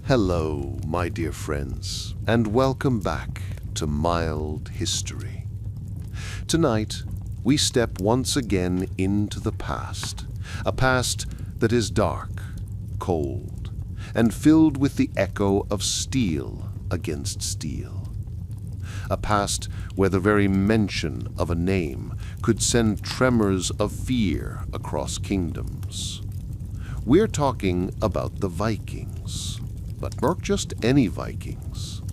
Hello, my dear friends, and welcome back to Mild History. Tonight, we step once again into the past, a past that is dark, cold, and filled with the echo of steel against steel. A past where the very mention of a name could send tremors of fear across kingdoms. We're talking about the Vikings. But not just any Vikings.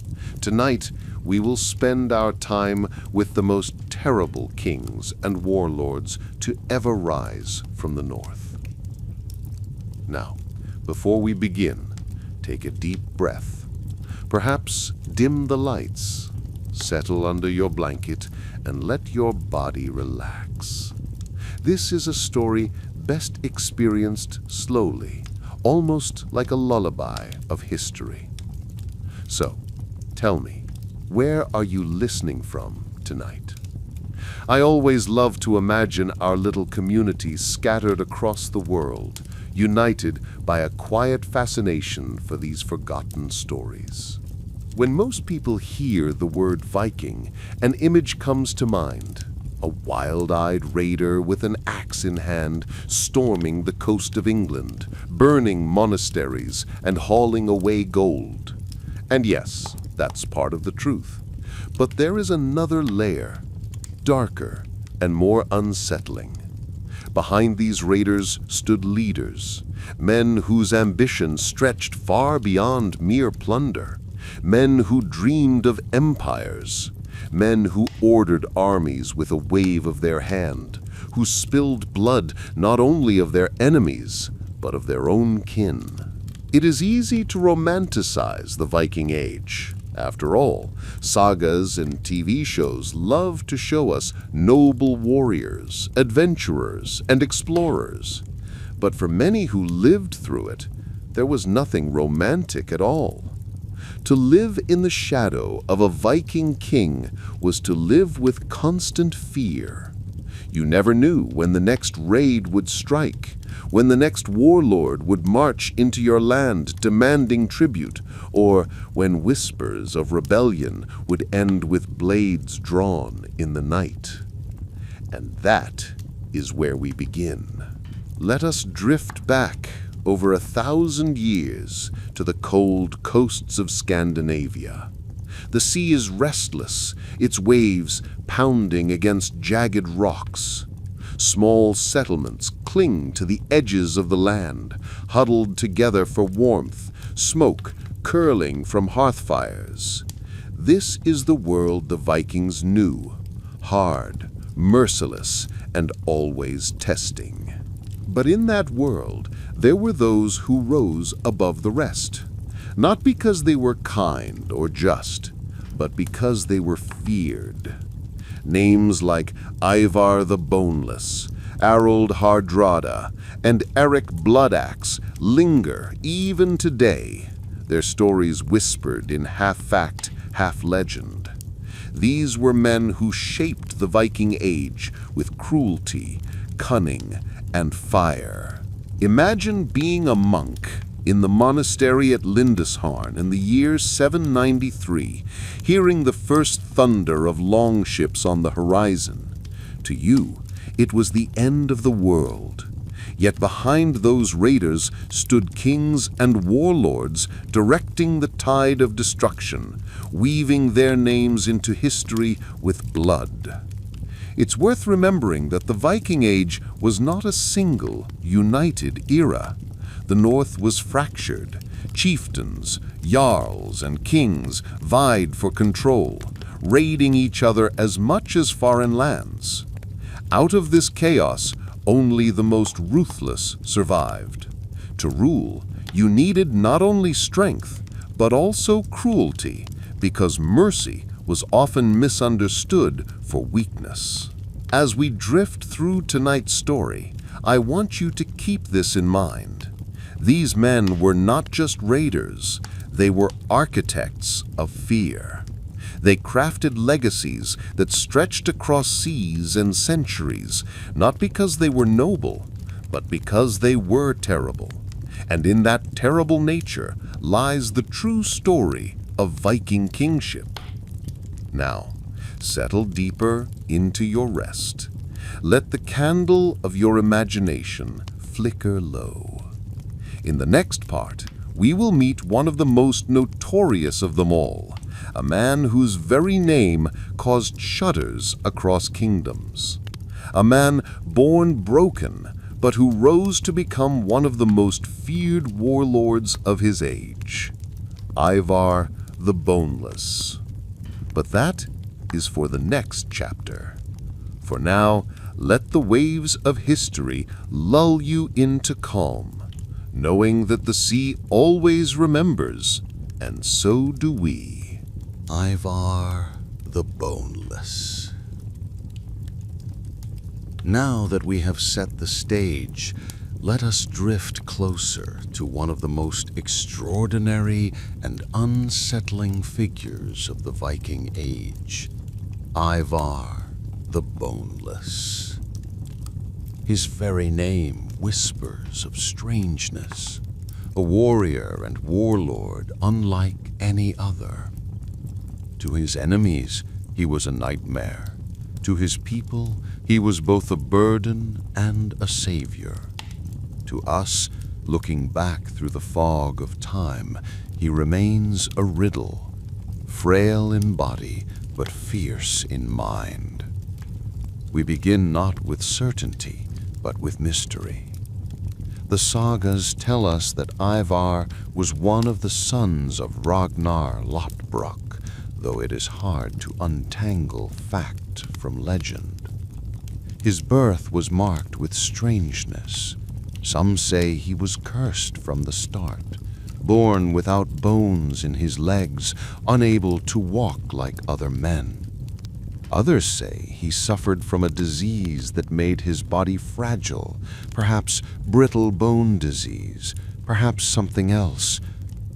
Tonight, we will spend our time with the most terrible kings and warlords to ever rise from the north. Now, before we begin, take a deep breath. Perhaps dim the lights, settle under your blanket, and let your body relax. This is a story best experienced slowly, almost like a lullaby of history. So, tell me, where are you listening from tonight? I always love to imagine our little communities scattered across the world, united by a quiet fascination for these forgotten stories. When most people hear the word Viking, an image comes to mind. A wild-eyed raider with an axe in hand, storming the coast of England, burning monasteries and hauling away gold. And yes, that's part of the truth. But there is another layer, darker and more unsettling. Behind these raiders stood leaders, men whose ambition stretched far beyond mere plunder, men who dreamed of empires, men who ordered armies with a wave of their hand, who spilled blood not only of their enemies, but of their own kin. It is easy to romanticize the Viking Age. After all, sagas and TV shows love to show us noble warriors, adventurers, and explorers. But for many who lived through it, there was nothing romantic at all. To live in the shadow of a Viking king was to live with constant fear. You never knew when the next raid would strike, when the next warlord would march into your land demanding tribute, or when whispers of rebellion would end with blades drawn in the night. And that is where we begin. Let us drift back over 1,000 years to the cold coasts of Scandinavia. The sea is restless, its waves pounding against jagged rocks. Small settlements cling to the edges of the land, huddled together for warmth, smoke curling from hearth fires. This is the world the Vikings knew, hard, merciless, and always testing. But in that world, there were those who rose above the rest, not because they were kind or just, but because they were feared. Names like Ivar the Boneless, Harold Hardrada, and Eric Bloodaxe linger even today, their stories whispered in half-fact, half-legend. These were men who shaped the Viking Age with cruelty, cunning, and fire. Imagine being a monk in the monastery at Lindisfarne in the year 793, hearing the first thunder of longships on the horizon. To you, it was the end of the world. Yet behind those raiders stood kings and warlords directing the tide of destruction, weaving their names into history with blood. It's worth remembering that the Viking Age was not a single, united era. The North was fractured. Chieftains, jarls, and kings vied for control, raiding each other as much as foreign lands. Out of this chaos, only the most ruthless survived. To rule, you needed not only strength, but also cruelty, because mercy was often misunderstood for weakness. As we drift through tonight's story, I want you to keep this in mind. These men were not just raiders, they were architects of fear. They crafted legacies that stretched across seas and centuries, not because they were noble, but because they were terrible. And in that terrible nature lies the true story of Viking kingship. Now, settle deeper into your rest. Let the candle of your imagination flicker low. In the next part, we will meet one of the most notorious of them all, a man whose very name caused shudders across kingdoms. A man born broken, but who rose to become one of the most feared warlords of his age. Ivar the Boneless. But that is for the next chapter. For now, let the waves of history lull you into calm, knowing that the sea always remembers, and so do we. Ivar the Boneless. Now that we have set the stage, let us drift closer to one of the most extraordinary and unsettling figures of the Viking Age, Ivar the Boneless. His very name whispers of strangeness, a warrior and warlord unlike any other. To his enemies, he was a nightmare. To his people, he was both a burden and a savior. To us, looking back through the fog of time, he remains a riddle, frail in body, but fierce in mind. We begin not with certainty, but with mystery. The sagas tell us that Ivar was one of the sons of Ragnar Lothbrok, though it is hard to untangle fact from legend. His birth was marked with strangeness. Some say he was cursed from the start, born without bones in his legs, unable to walk like other men. Others say he suffered from a disease that made his body fragile, perhaps brittle bone disease, perhaps something else.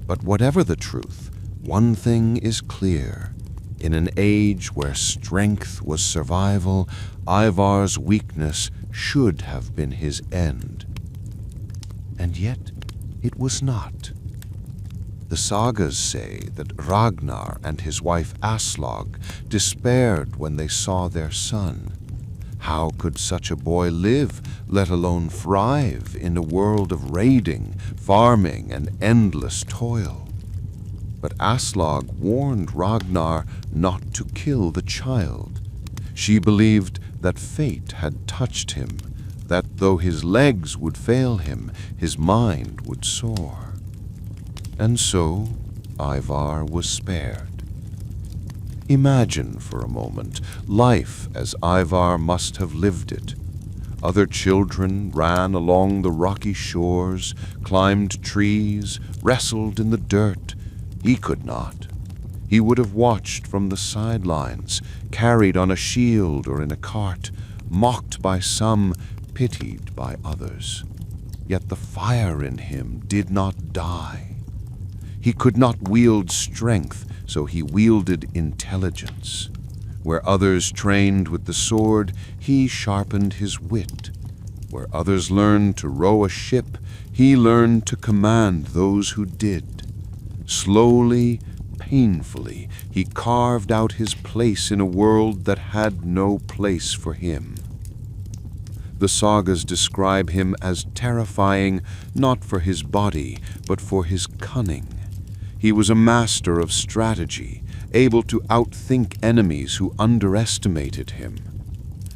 But whatever the truth, one thing is clear. In an age where strength was survival, Ivar's weakness should have been his end. And yet, it was not. The sagas say that Ragnar and his wife Aslog despaired when they saw their son. How could such a boy live, let alone thrive, in a world of raiding, farming, and endless toil? But Aslog warned Ragnar not to kill the child. She believed that fate had touched him, that though his legs would fail him, his mind would soar. And so, Ivar was spared. Imagine for a moment life as Ivar must have lived it. Other children ran along the rocky shores, climbed trees, wrestled in the dirt. He could not. He would have watched from the sidelines, carried on a shield or in a cart, mocked by some, pitied by others. Yet the fire in him did not die. He could not wield strength, so he wielded intelligence. Where others trained with the sword, he sharpened his wit. Where others learned to row a ship, he learned to command those who did. Slowly, painfully, he carved out his place in a world that had no place for him. The sagas describe him as terrifying, not for his body, but for his cunning. He was a master of strategy, able to outthink enemies who underestimated him.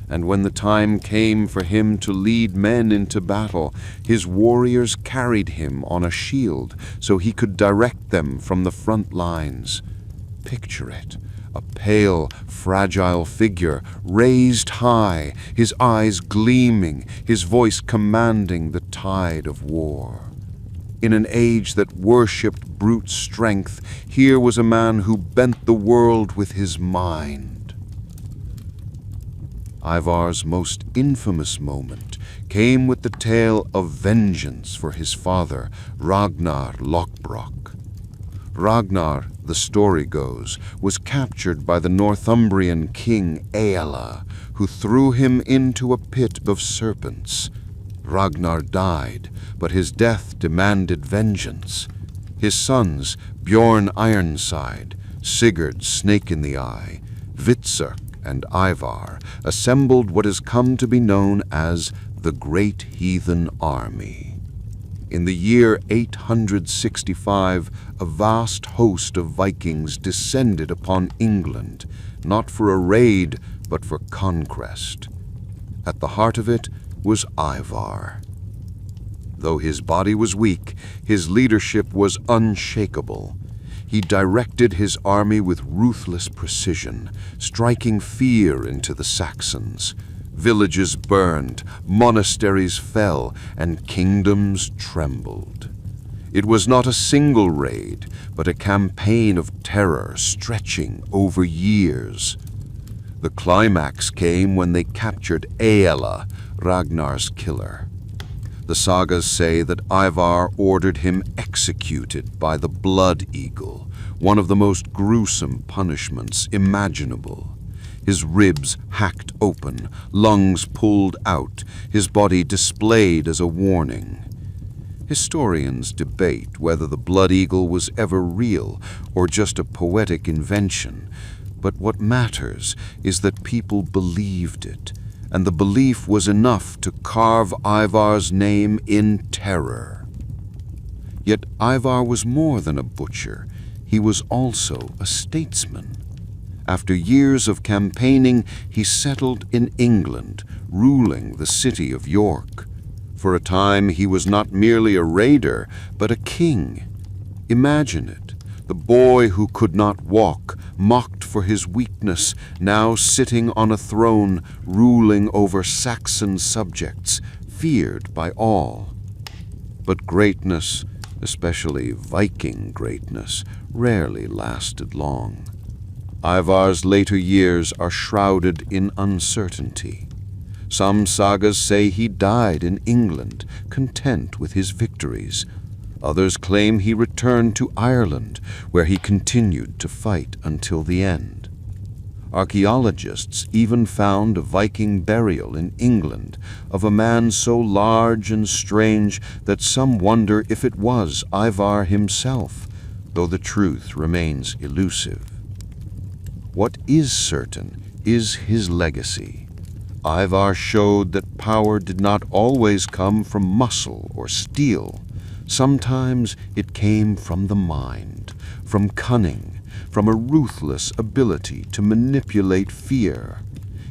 And when the time came for him to lead men into battle, his warriors carried him on a shield so he could direct them from the front lines. Picture it, a pale, fragile figure, raised high, his eyes gleaming, his voice commanding the tide of war. In an age that worshipped brute strength, here was a man who bent the world with his mind. Ivar's most infamous moment came with the tale of vengeance for his father, Ragnar Lothbrok. Ragnar, the story goes, was captured by the Northumbrian king Aella, who threw him into a pit of serpents. Ragnar died, but his death demanded vengeance. His sons, Bjorn Ironside, Sigurd Snake in the Eye, Hvitserk, and Ivar, assembled what has come to be known as the Great Heathen Army. In the year 865, a vast host of Vikings descended upon England, not for a raid, but for conquest. At the heart of it was Ivar. Though his body was weak, his leadership was unshakable. He directed his army with ruthless precision, striking fear into the Saxons. Villages burned, monasteries fell, and kingdoms trembled. It was not a single raid, but a campaign of terror stretching over years. The climax came when they captured Aella, Ragnar's killer. The sagas say that Ivar ordered him executed by the blood eagle, one of the most gruesome punishments imaginable. His ribs hacked open, lungs pulled out, his body displayed as a warning. Historians debate whether the blood eagle was ever real or just a poetic invention, but what matters is that people believed it, and the belief was enough to carve Ivar's name in terror. Yet Ivar was more than a butcher. He was also a statesman. After years of campaigning, he settled in England, ruling the city of York. For a time, he was not merely a raider, but a king. Imagine it, the boy who could not walk, mocked for his weakness, now sitting on a throne, ruling over Saxon subjects, feared by all. But greatness, especially Viking greatness, rarely lasted long. Ivar's later years are shrouded in uncertainty. Some sagas say he died in England, content with his victories. Others claim he returned to Ireland, where he continued to fight until the end. Archaeologists even found a Viking burial in England of a man so large and strange that some wonder if it was Ivar himself, though the truth remains elusive. What is certain is his legacy. Ivar showed that power did not always come from muscle or steel. Sometimes it came from the mind, from cunning, from a ruthless ability to manipulate fear.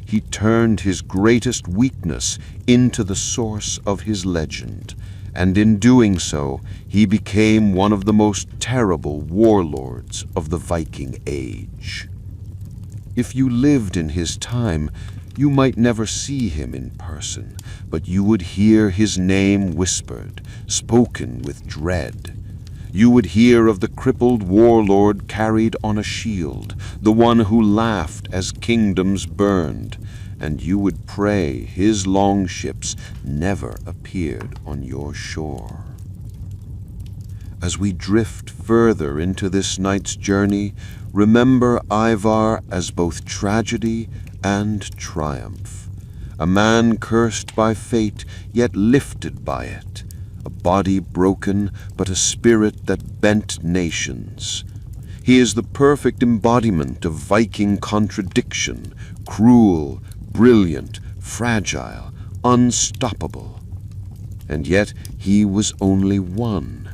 He turned his greatest weakness into the source of his legend, and in doing so, he became one of the most terrible warlords of the Viking Age. If you lived in his time, you might never see him in person, but you would hear his name whispered, spoken with dread. You would hear of the crippled warlord carried on a shield, the one who laughed as kingdoms burned, and you would pray his longships never appeared on your shore. As we drift further into this night's journey, remember Ivar as both tragedy and triumph. A man cursed by fate, yet lifted by it. A body broken, but a spirit that bent nations. He is the perfect embodiment of Viking contradiction, cruel, brilliant, fragile, unstoppable. And yet he was only one.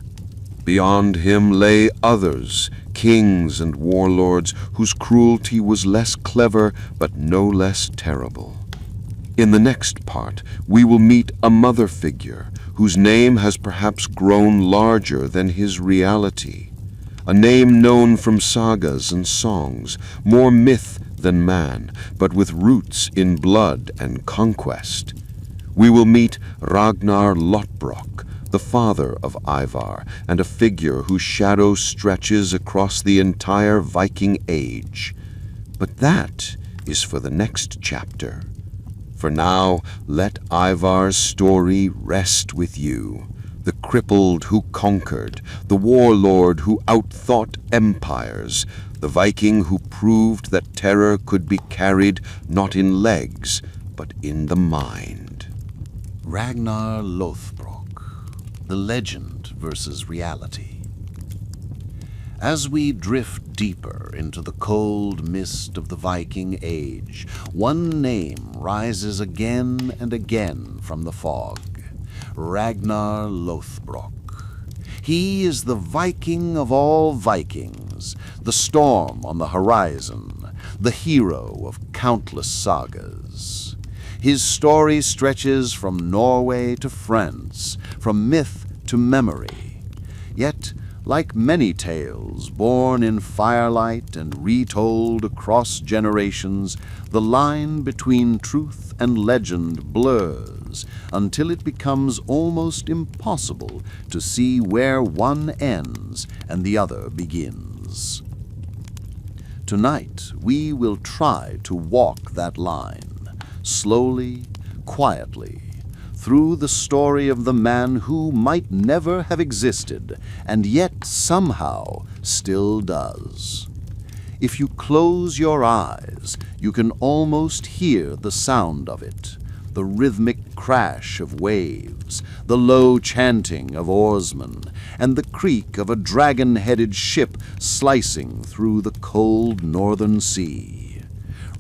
Beyond him lay others, kings and warlords, whose cruelty was less clever but no less terrible. In the next part, we will meet a mother figure whose name has perhaps grown larger than his reality. A name known from sagas and songs, more myth than man, but with roots in blood and conquest. We will meet Ragnar Lothbrok, the father of Ivar, and a figure whose shadow stretches across the entire Viking Age. But that is for the next chapter. For now, let Ivar's story rest with you. The crippled who conquered, the warlord who outthought empires, the Viking who proved that terror could be carried not in legs, but in the mind. Ragnar Lothbrok, the legend versus reality. As we drift deeper into the cold mist of the Viking Age, one name rises again and again from the fog: Ragnar Lothbrok. He is the Viking of all Vikings, the storm on the horizon, the hero of countless sagas. His story stretches from Norway to France, from myth to memory. Yet, like many tales born in firelight and retold across generations, the line between truth and legend blurs until it becomes almost impossible to see where one ends and the other begins. Tonight, we will try to walk that line, slowly, quietly, through the story of the man who might never have existed, and yet somehow still does. If you close your eyes, you can almost hear the sound of it, the rhythmic crash of waves, the low chanting of oarsmen, and the creak of a dragon-headed ship slicing through the cold northern sea.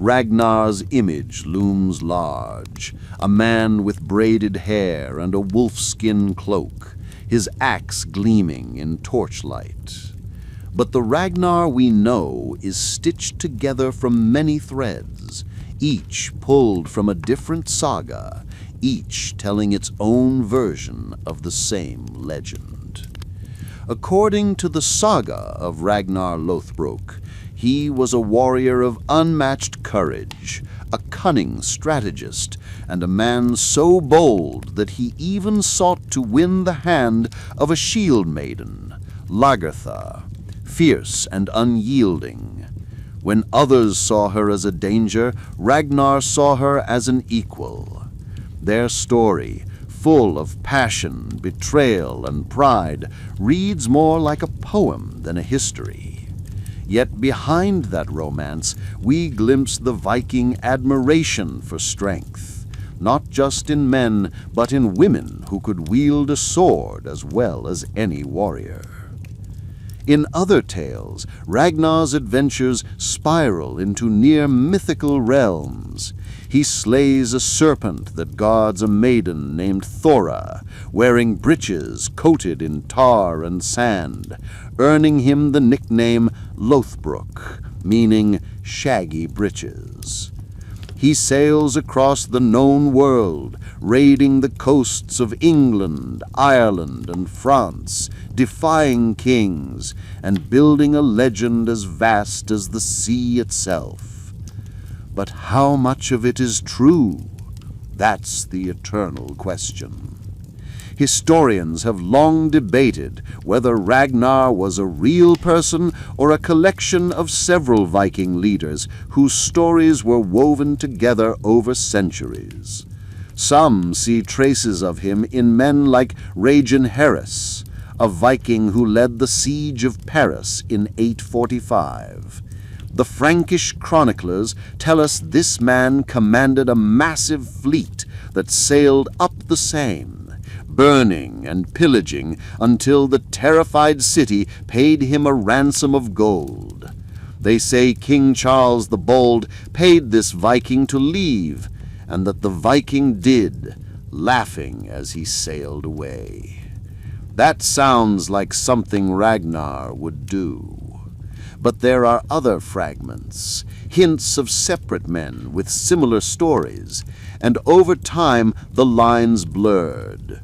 Ragnar's image looms large, a man with braided hair and a wolfskin cloak, his axe gleaming in torchlight. But the Ragnar we know is stitched together from many threads, each pulled from a different saga, each telling its own version of the same legend. According to the saga of Ragnar Lothbrok, he was a warrior of unmatched courage, a cunning strategist, and a man so bold that he even sought to win the hand of a shield maiden, Lagertha, fierce and unyielding. When others saw her as a danger, Ragnar saw her as an equal. Their story, full of passion, betrayal, and pride, reads more like a poem than a history. Yet behind that romance, we glimpse the Viking admiration for strength, not just in men, but in women who could wield a sword as well as any warrior. In other tales, Ragnar's adventures spiral into near mythical realms. He slays a serpent that guards a maiden named Thora, wearing breeches coated in tar and sand, earning him the nickname Lothbrok, meaning shaggy breeches. He sails across the known world, raiding the coasts of England, Ireland, and France, defying kings, and building a legend as vast as the sea itself. But how much of it is true? That's the eternal question. Historians have long debated whether Ragnar was a real person or a collection of several Viking leaders whose stories were woven together over centuries. Some see traces of him in men like Regin Harris, a Viking who led the siege of Paris in 845. The Frankish chroniclers tell us this man commanded a massive fleet that sailed up the Seine, burning and pillaging until the terrified city paid him a ransom of gold. They say King Charles the Bold paid this Viking to leave, and that the Viking did, laughing as he sailed away. That sounds like something Ragnar would do. But there are other fragments, hints of separate men with similar stories, and over time the lines blurred.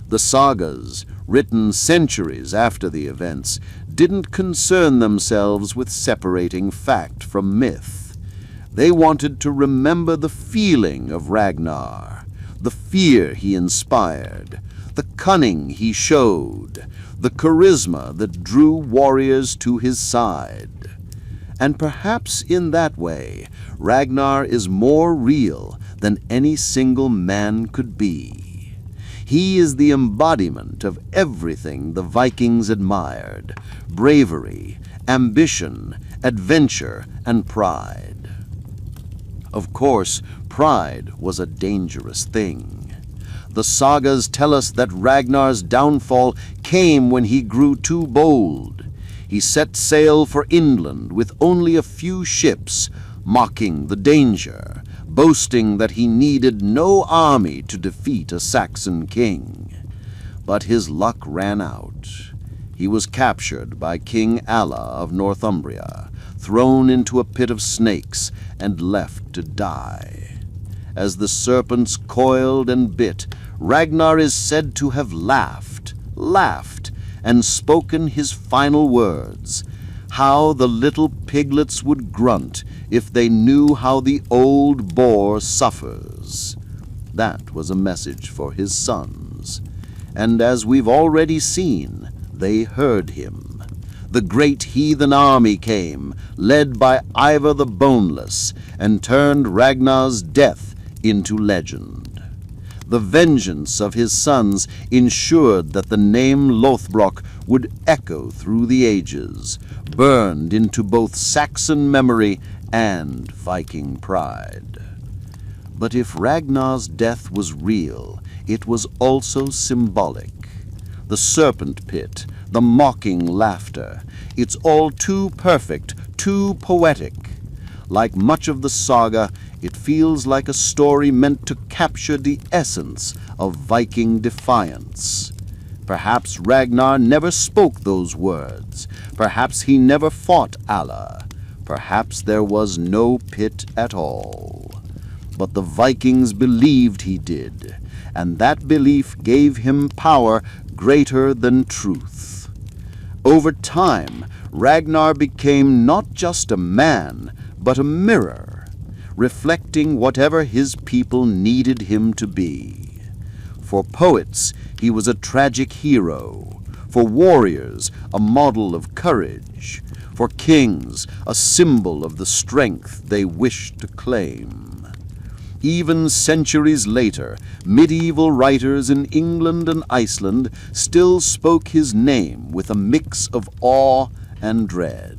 The sagas, written centuries after the events, didn't concern themselves with separating fact from myth. They wanted to remember the feeling of Ragnar, the fear he inspired, the cunning he showed, the charisma that drew warriors to his side. And perhaps in that way, Ragnar is more real than any single man could be. He is the embodiment of everything the Vikings admired: bravery, ambition, adventure, and pride. Of course, pride was a dangerous thing. The sagas tell us that Ragnar's downfall came when he grew too bold. He set sail for England with only a few ships, mocking the danger, boasting that he needed no army to defeat a Saxon king. But his luck ran out. He was captured by King Alla of Northumbria, thrown into a pit of snakes, and left to die. As the serpents coiled and bit, Ragnar is said to have laughed, and spoken his final words, how the little piglets would grunt if they knew how the old boar suffers. That was a message for his sons, and as we've already seen, they heard him. The great heathen army came, led by Ivar the Boneless, and turned Ragnar's death into legend. The vengeance of his sons ensured that the name Lothbrok would echo through the ages, burned into both Saxon memory and Viking pride. But if Ragnar's death was real, it was also symbolic. The serpent pit, the mocking laughter, it's all too perfect, too poetic. Like much of the saga, it feels like a story meant to capture the essence of Viking defiance. Perhaps Ragnar never spoke those words. Perhaps he never fought Alla. Perhaps there was no pit at all. But the Vikings believed he did, and that belief gave him power greater than truth. Over time, Ragnar became not just a man, but a mirror, reflecting whatever his people needed him to be. For poets, he was a tragic hero. For warriors, a model of courage. For kings, a symbol of the strength they wished to claim. Even centuries later, medieval writers in England and Iceland still spoke his name with a mix of awe and dread.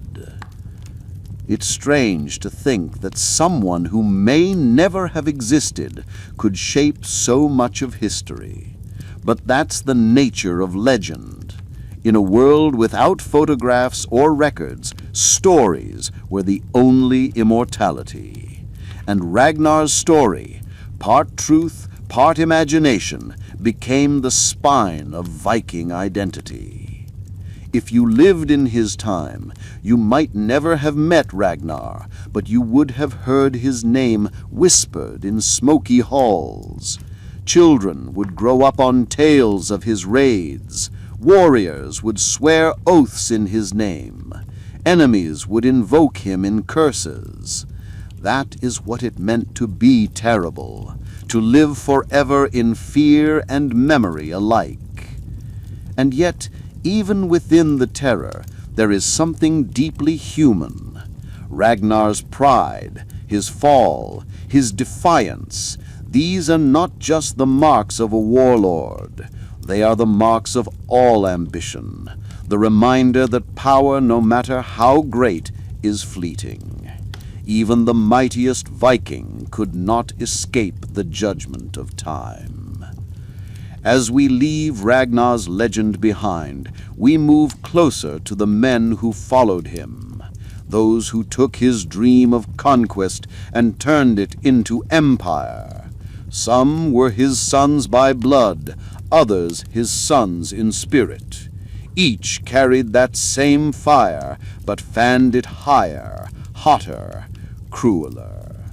It's strange to think that someone who may never have existed could shape so much of history. But that's the nature of legend. In a world without photographs or records, stories were the only immortality. And Ragnar's story, part truth, part imagination, became the spine of Viking identity. If you lived in his time, you might never have met Ragnar, but you would have heard his name whispered in smoky halls. Children would grow up on tales of his raids. Warriors would swear oaths in his name. Enemies would invoke him in curses. That is what it meant to be terrible, to live forever in fear and memory alike. And yet, even within the terror, there is something deeply human. Ragnar's pride, his fall, his defiance, these are not just the marks of a warlord. They are the marks of all ambition, the reminder that power, no matter how great, is fleeting. Even the mightiest Viking could not escape the judgment of time. As we leave Ragnar's legend behind, we move closer to the men who followed him, those who took his dream of conquest and turned it into empire. Some were his sons by blood, others his sons in spirit. Each carried that same fire, but fanned it higher, hotter, crueler.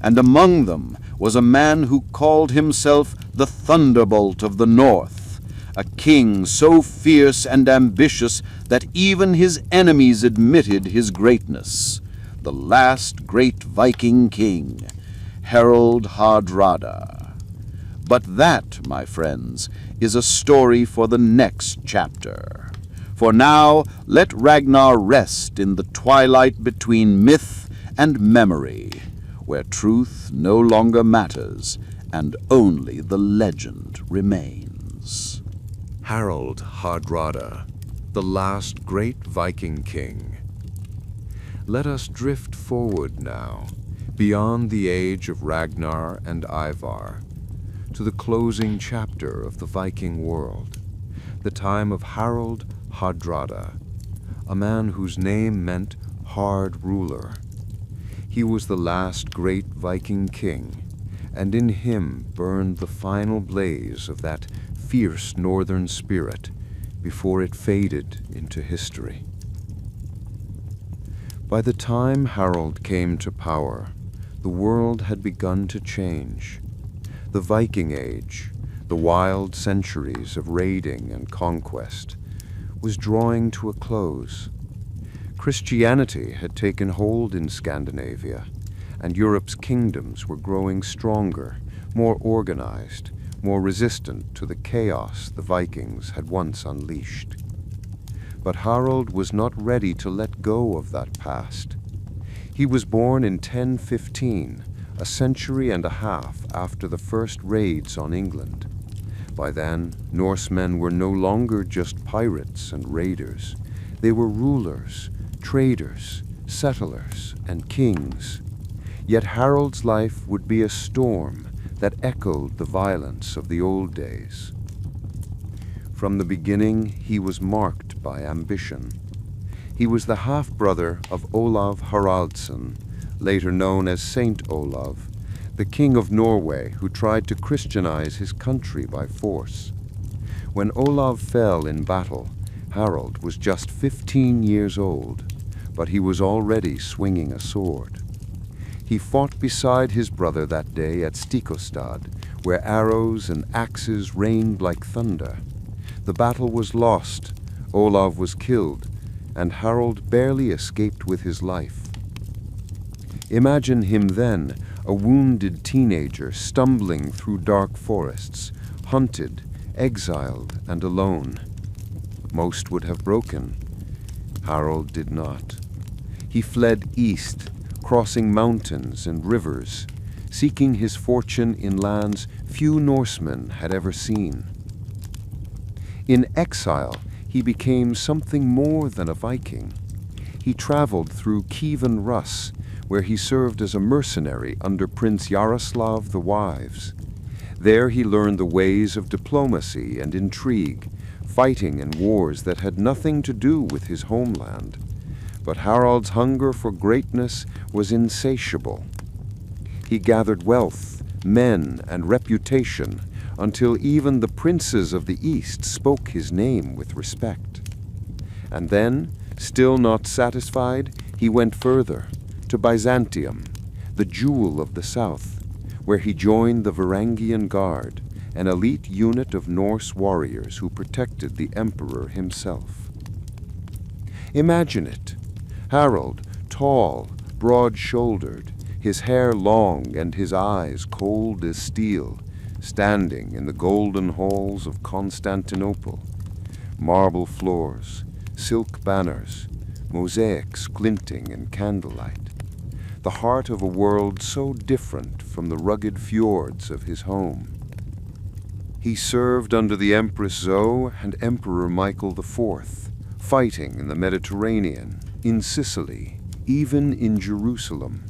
And among them was a man who called himself the Thunderbolt of the North, a king so fierce and ambitious that even his enemies admitted his greatness, the last great Viking king, Harald Hardrada. But that, my friends, is a story for the next chapter. For now, let Ragnar rest in the twilight between myth and memory, where truth no longer matters and only the legend remains. Harald Hardrada, the last great Viking king. Let us drift forward now, beyond the age of Ragnar and Ivar, to the closing chapter of the Viking world, the time of Harald Hardrada, a man whose name meant hard ruler. He was the last great Viking king, and in him burned the final blaze of that fierce northern spirit before it faded into history. By the time Harald came to power, the world had begun to change. The Viking Age, the wild centuries of raiding and conquest, was drawing to a close. Christianity had taken hold in Scandinavia, and Europe's kingdoms were growing stronger, more organized, more resistant to the chaos the Vikings had once unleashed. But Harald was not ready to let go of that past. He was born in 1015, a century and a half after the first raids on England. By then, Norsemen were no longer just pirates and raiders. They were rulers, traders, settlers, and kings. Yet Harald's life would be a storm that echoed the violence of the old days. From the beginning, he was marked by ambition. He was the half-brother of Olav Haraldsson, later known as Saint Olav, the king of Norway who tried to Christianize his country by force. When Olav fell in battle, Harald was just 15 years old, but he was already swinging a sword. He fought beside his brother that day at Stikostad, where arrows and axes rained like thunder. The battle was lost, Olav was killed, and Harald barely escaped with his life. Imagine him then, a wounded teenager stumbling through dark forests, hunted, exiled, and alone. Most would have broken. Harald did not. He fled east, crossing mountains and rivers, seeking his fortune in lands few Norsemen had ever seen. In exile, he became something more than a Viking. He traveled through Kievan Rus, where he served as a mercenary under Prince Yaroslav the Wise. There he learned the ways of diplomacy and intrigue, fighting in wars that had nothing to do with his homeland. But Harald's hunger for greatness was insatiable. He gathered wealth, men, and reputation until even the princes of the East spoke his name with respect. And then, still not satisfied, he went further, to Byzantium, the jewel of the south, where he joined the Varangian Guard, an elite unit of Norse warriors who protected the emperor himself. Imagine it. Harald, tall, broad-shouldered, his hair long and his eyes cold as steel, standing in the golden halls of Constantinople. Marble floors, silk banners, mosaics glinting in candlelight. The heart of a world so different from the rugged fjords of his home. He served under the Empress Zoe and Emperor Michael IV, fighting in the Mediterranean, in Sicily, even in Jerusalem.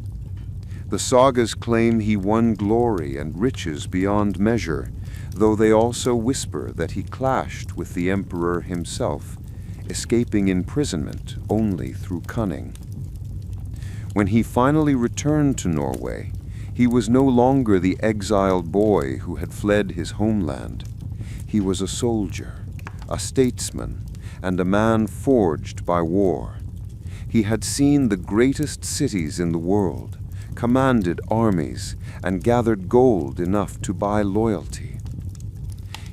The sagas claim he won glory and riches beyond measure, though they also whisper that he clashed with the emperor himself, escaping imprisonment only through cunning. When he finally returned to Norway, he was no longer the exiled boy who had fled his homeland. He was a soldier, a statesman, and a man forged by war. He had seen the greatest cities in the world, commanded armies, and gathered gold enough to buy loyalty.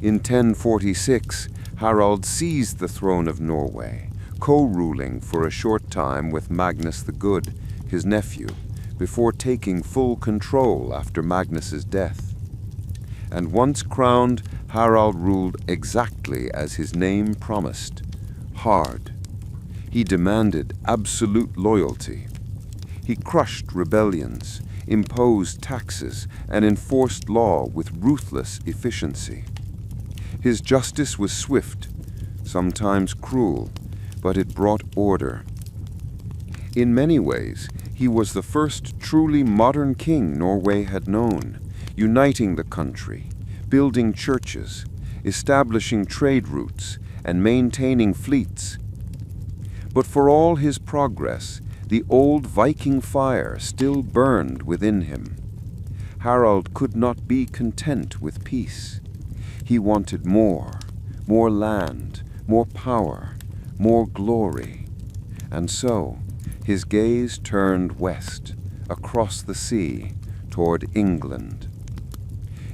In 1046, Harald seized the throne of Norway, co-ruling for a short time with Magnus the Good, his nephew, before taking full control after Magnus's death. And once crowned, Harald ruled exactly as his name promised, hard. He demanded absolute loyalty. He crushed rebellions, imposed taxes, and enforced law with ruthless efficiency. His justice was swift, sometimes cruel, but it brought order. In many ways, he was the first truly modern king Norway had known, uniting the country, building churches, establishing trade routes, and maintaining fleets. But for all his progress, the old Viking fire still burned within him. Harald could not be content with peace. He wanted more land, more power, more glory. And so, his gaze turned west, across the sea, toward England.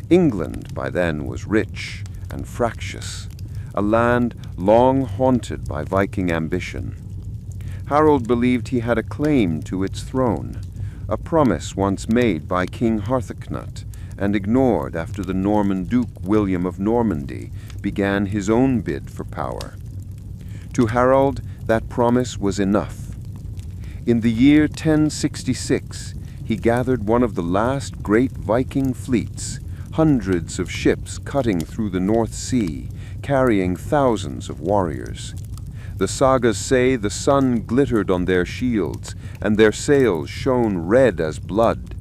England by then was rich and fractious, a land long haunted by Viking ambition. Harald believed he had a claim to its throne, a promise once made by King Harthacnut and ignored after the Norman Duke William of Normandy began his own bid for power. To Harald, that promise was enough. In the year 1066, he gathered one of the last great Viking fleets, hundreds of ships cutting through the North Sea, carrying thousands of warriors. The sagas say the sun glittered on their shields, and their sails shone red as blood.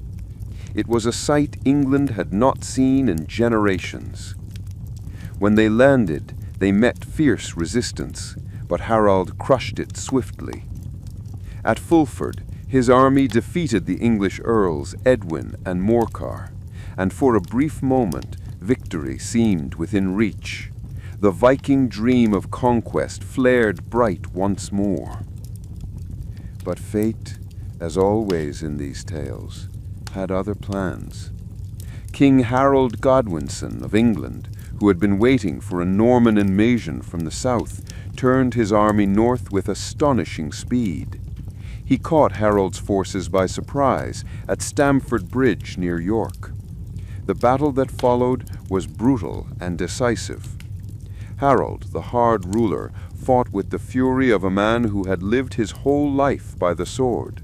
It was a sight England had not seen in generations. When they landed, they met fierce resistance, but Harald crushed it swiftly. At Fulford, his army defeated the English earls Edwin and Morcar, and for a brief moment, victory seemed within reach. The Viking dream of conquest flared bright once more. But fate, as always in these tales, had other plans. King Harold Godwinson of England, who had been waiting for a Norman invasion from the south, turned his army north with astonishing speed. He caught Harold's forces by surprise at Stamford Bridge near York. The battle that followed was brutal and decisive. Harold, the hard ruler, fought with the fury of a man who had lived his whole life by the sword.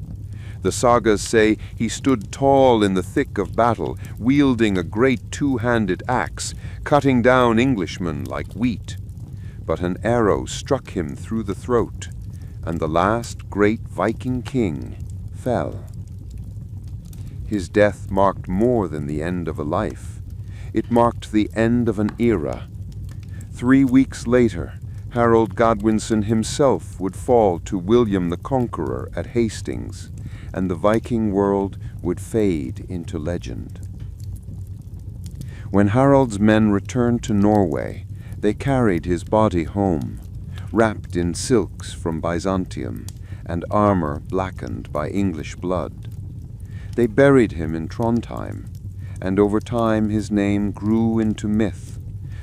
The sagas say he stood tall in the thick of battle, wielding a great two-handed axe, cutting down Englishmen like wheat. But an arrow struck him through the throat, and the last great Viking king fell. His death marked more than the end of a life. It marked the end of an era. 3 weeks later, Harold Godwinson himself would fall to William the Conqueror at Hastings, and the Viking world would fade into legend. When Harold's men returned to Norway, they carried his body home, wrapped in silks from Byzantium and armor blackened by English blood. They buried him in Trondheim, and over time his name grew into myth,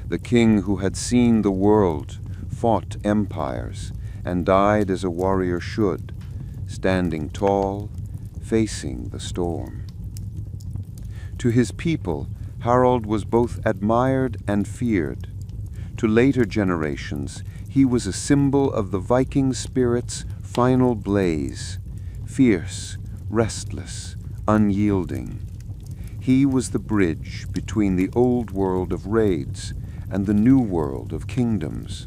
the king who had seen the world, fought empires, and died as a warrior should, standing tall, facing the storm. To his people, Harold was both admired and feared. To later generations, he was a symbol of the Viking spirit's final blaze, fierce, restless, unyielding. He was the bridge between the old world of raids and the new world of kingdoms.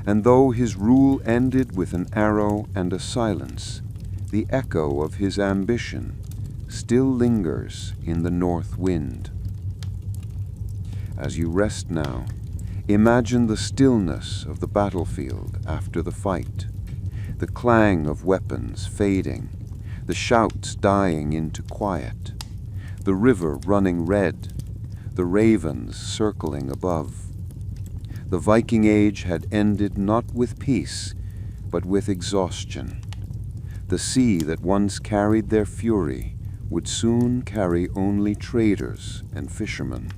And though his rule ended with an arrow and a silence, the echo of his ambition still lingers in the north wind. As you rest now, imagine the stillness of the battlefield after the fight, the clang of weapons fading, the shouts dying into quiet, the river running red, the ravens circling above. The Viking Age had ended not with peace, but with exhaustion. The sea that once carried their fury would soon carry only traders and fishermen.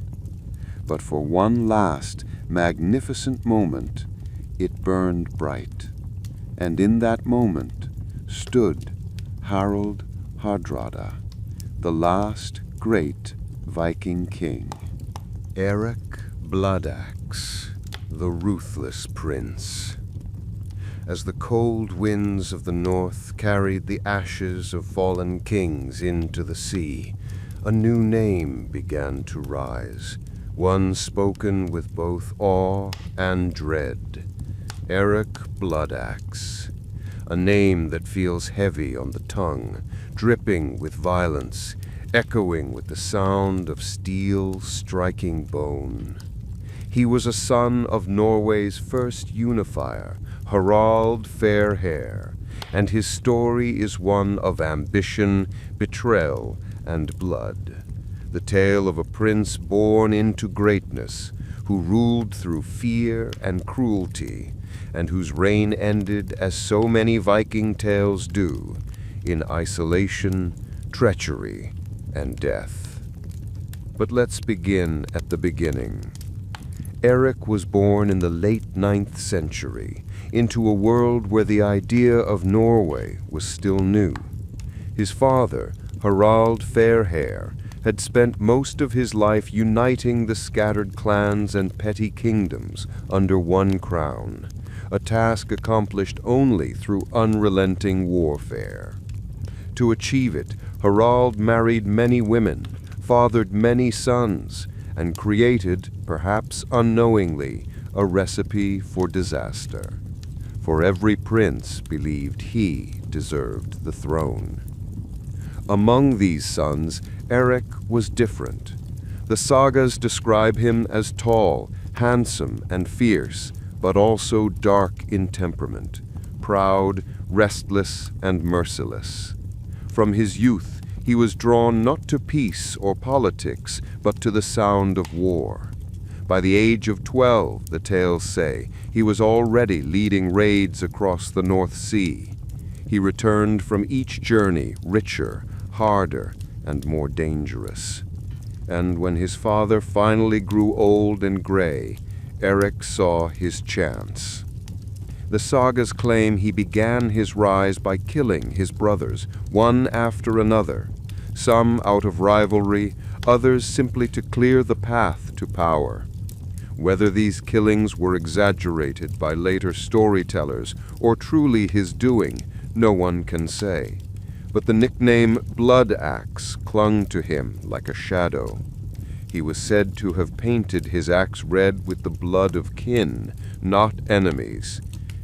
But for one last, magnificent moment, it burned bright. And in that moment stood Harald Hardrada, the last great Viking king. Eric Bloodaxe, the ruthless prince. As the cold winds of the north carried the ashes of fallen kings into the sea, a new name began to rise, one spoken with both awe and dread. Eric Bloodaxe, a name that feels heavy on the tongue, dripping with violence, echoing with the sound of steel striking bone. He was a son of Norway's first unifier, Harald Fairhair, and his story is one of ambition, betrayal, and blood. The tale of a prince born into greatness, who ruled through fear and cruelty, and whose reign ended as so many Viking tales do, in isolation, treachery, and death. But let's begin at the beginning. Eric was born in the late 9th century, into a world where the idea of Norway was still new. His father, Harald Fairhair, had spent most of his life uniting the scattered clans and petty kingdoms under one crown, a task accomplished only through unrelenting warfare. To achieve it, Harald married many women, fathered many sons, and created, perhaps unknowingly, a recipe for disaster. For every prince believed he deserved the throne. Among these sons, Eric was different. The sagas describe him as tall, handsome, and fierce, but also dark in temperament, proud, restless, and merciless. From his youth, he was drawn not to peace or politics, but to the sound of war. By the age of 12, the tales say, he was already leading raids across the North Sea. He returned from each journey richer, harder, and more dangerous. And when his father finally grew old and gray, Eric saw his chance. The sagas claim he began his rise by killing his brothers, one after another, some out of rivalry, others simply to clear the path to power. Whether these killings were exaggerated by later storytellers or truly his doing, no one can say. But the nickname Blood Axe clung to him like a shadow. He was said to have painted his axe red with the blood of kin, not enemies.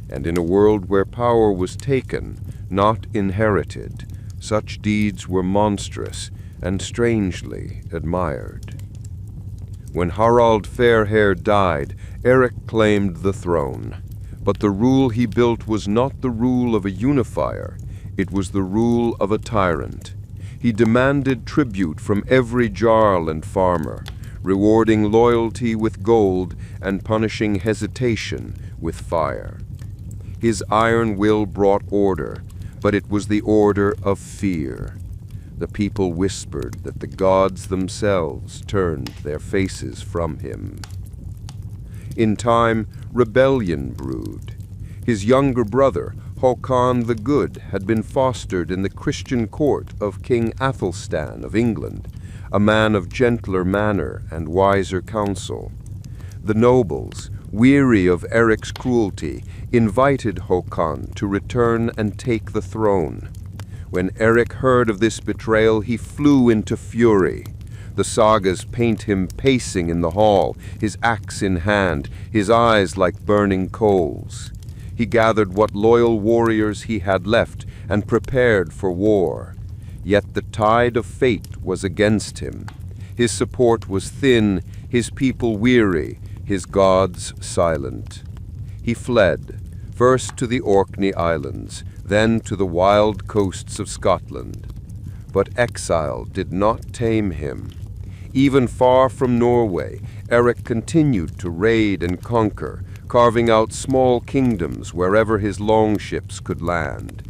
And in a world where power was taken, not inherited, such deeds were monstrous and strangely admired. When Harald Fairhair died, Eric claimed the throne. But the rule he built was not the rule of a unifier, it was the rule of a tyrant. He demanded tribute from every jarl and farmer, rewarding loyalty with gold and punishing hesitation with fire. His iron will brought order, but it was the order of fear. The people whispered that the gods themselves turned their faces from him. In time, rebellion brewed. His younger brother, Håkon the Good, had been fostered in the Christian court of King Athelstan of England, a man of gentler manner and wiser counsel. The nobles, weary of Eric's cruelty, invited Håkon to return and take the throne. When Eric heard of this betrayal, he flew into fury. The sagas paint him pacing in the hall, his axe in hand, his eyes like burning coals. He gathered what loyal warriors he had left and prepared for war. Yet the tide of fate was against him. His support was thin, his people weary, his gods silent. He fled, first to the Orkney Islands, then to the wild coasts of Scotland. But exile did not tame him. Even far from Norway, Eric continued to raid and conquer, carving out small kingdoms wherever his longships could land.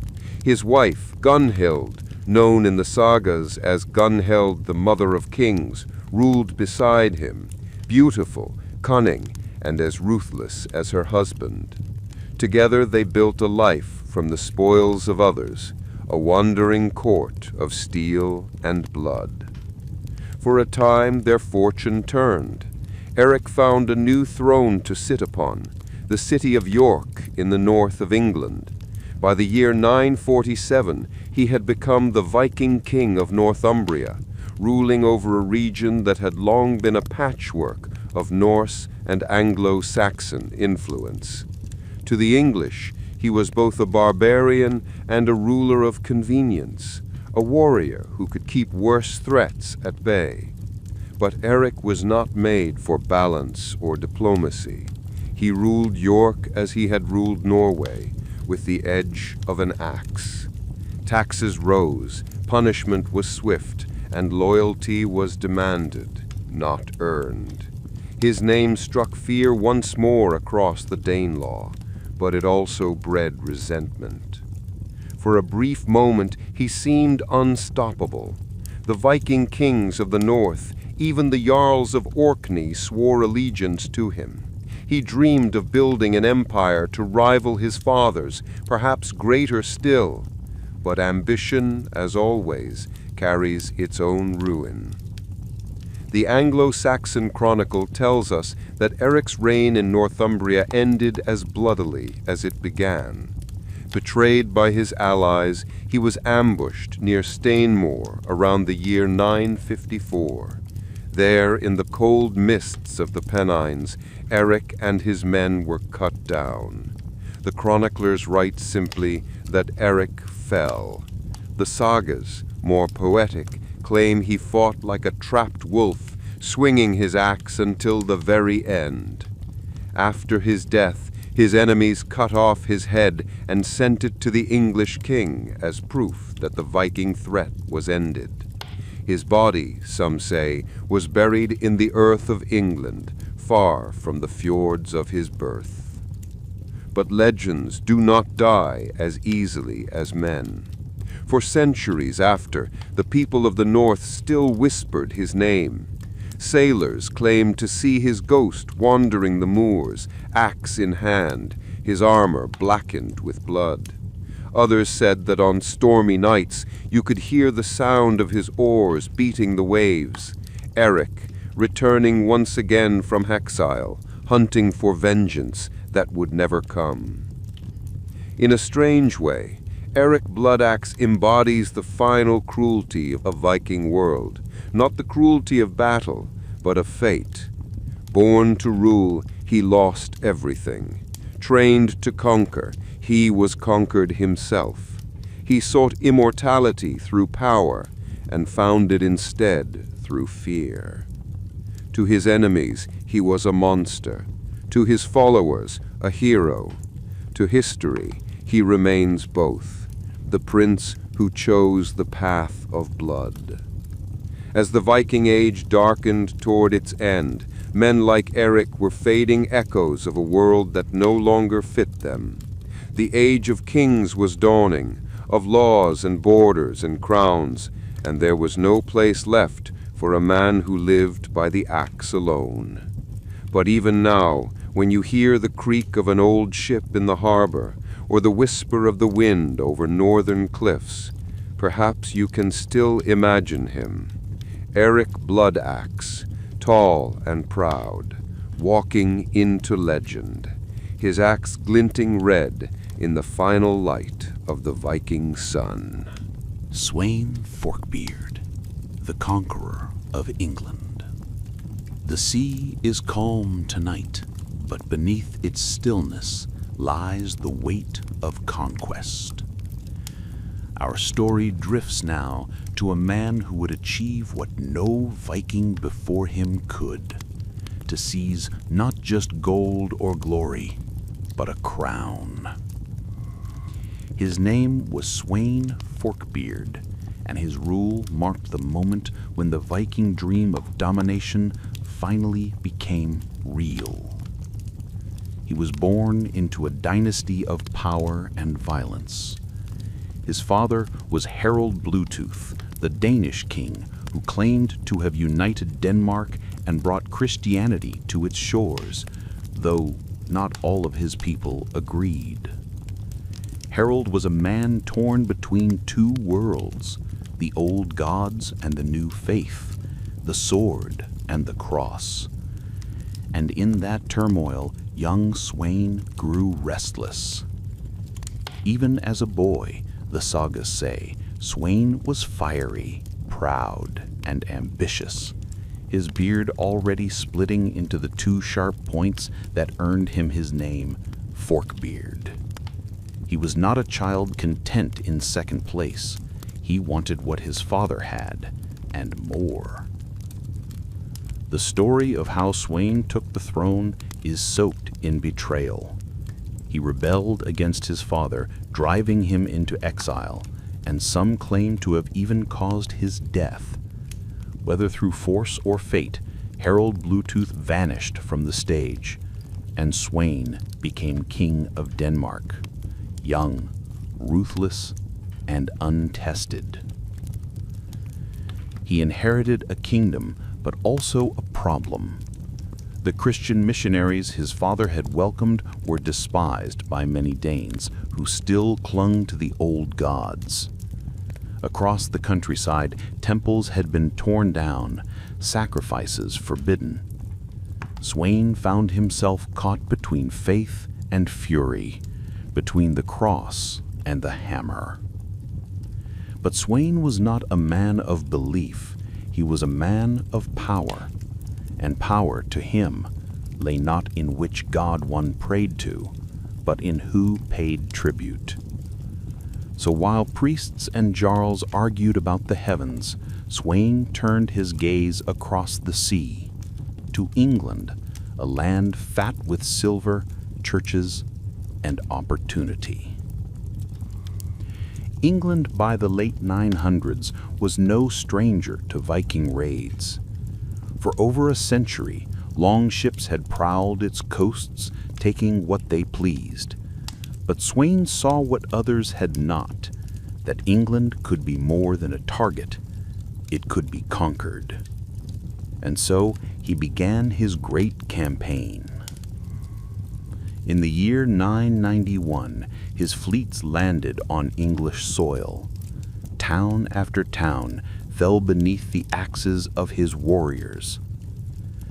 His wife, Gunhild, known in the sagas as Gunhild the Mother of Kings, ruled beside him, beautiful, cunning, and as ruthless as her husband. Together they built a life from the spoils of others, a wandering court of steel and blood. For a time their fortune turned. Eric found a new throne to sit upon, the city of York in the north of England. By the year 947, he had become the Viking king of Northumbria, ruling over a region that had long been a patchwork of Norse and Anglo-Saxon influence. To the English, he was both a barbarian and a ruler of convenience, a warrior who could keep worse threats at bay. But Eric was not made for balance or diplomacy. He ruled York as he had ruled Norway, with the edge of an axe. Taxes rose, punishment was swift, and loyalty was demanded, not earned. His name struck fear once more across the Danelaw, but it also bred resentment. For a brief moment he seemed unstoppable. The Viking kings of the north, even the Jarls of Orkney, swore allegiance to him. He dreamed of building an empire to rival his father's, perhaps greater still. But ambition, as always, carries its own ruin. The Anglo-Saxon Chronicle tells us that Eric's reign in Northumbria ended as bloodily as it began. Betrayed by his allies, he was ambushed near Stainmore around the year 954. There, in the cold mists of the Pennines, Eric and his men were cut down. The chroniclers write simply that Eric fell. The sagas, more poetic, claim he fought like a trapped wolf, swinging his axe until the very end. After his death, his enemies cut off his head and sent it to the English king as proof that the Viking threat was ended. His body, some say, was buried in the earth of England, far from the fjords of his birth. But legends do not die as easily as men. For centuries after, the people of the north still whispered his name. Sailors claimed to see his ghost wandering the moors, axe in hand, his armor blackened with blood. Others said that on stormy nights you could hear the sound of his oars beating the waves. Eric, returning once again from exile, hunting for vengeance that would never come. In a strange way, Eric Bloodaxe embodies the final cruelty of a Viking world, not the cruelty of battle, but of fate. Born to rule, he lost everything. Trained to conquer, he was conquered himself. He sought immortality through power, and found it instead through fear. To his enemies, he was a monster. To his followers, a hero. To history, he remains both, the prince who chose the path of blood. As the Viking Age darkened toward its end, men like Eric were fading echoes of a world that no longer fit them. The age of kings was dawning, of laws and borders and crowns, and there was no place left for a man who lived by the axe alone. But even now, when you hear the creak of an old ship in the harbor, or the whisper of the wind over northern cliffs, perhaps you can still imagine him, Eric Bloodaxe, tall and proud, walking into legend, his axe glinting red in the final light of the Viking sun. Sweyn Forkbeard, the conqueror of England. The sea is calm tonight, but beneath its stillness lies the weight of conquest. Our story drifts now to a man who would achieve what no Viking before him could, to seize not just gold or glory, but a crown. His name was Sweyn Forkbeard, and his rule marked the moment when the Viking dream of domination finally became real. He was born into a dynasty of power and violence. His father was Harald Bluetooth, the Danish king who claimed to have united Denmark and brought Christianity to its shores, though not all of his people agreed. Harald was a man torn between two worlds, the old gods and the new faith, the sword and the cross. And in that turmoil, young Sweyn grew restless. Even as a boy, the sagas say, Sweyn was fiery, proud, and ambitious, his beard already splitting into the two sharp points that earned him his name, Forkbeard. He was not a child content in second place. He wanted what his father had, and more. The story of how Sweyn took the throne is soaked in betrayal. He rebelled against his father, driving him into exile, and some claim to have even caused his death. Whether through force or fate, Harold Bluetooth vanished from the stage, and Sweyn became king of Denmark, young, ruthless, and untested. He inherited a kingdom, but also a problem. The Christian missionaries his father had welcomed were despised by many Danes, who still clung to the old gods. Across the countryside, temples had been torn down, sacrifices forbidden. Sweyn found himself caught between faith and fury, between the cross and the hammer. But Sweyn was not a man of belief, he was a man of power, and power to him lay not in which god one prayed to, but in who paid tribute. So while priests and jarls argued about the heavens, Sweyn turned his gaze across the sea, to England, a land fat with silver, churches, and opportunity. England by the late 900s was no stranger to Viking raids. For over a century, longships had prowled its coasts, taking what they pleased. But Sweyn saw what others had not, that England could be more than a target, it could be conquered. And so he began his great campaign. In the year 991, his fleets landed on English soil. Town after town fell beneath the axes of his warriors.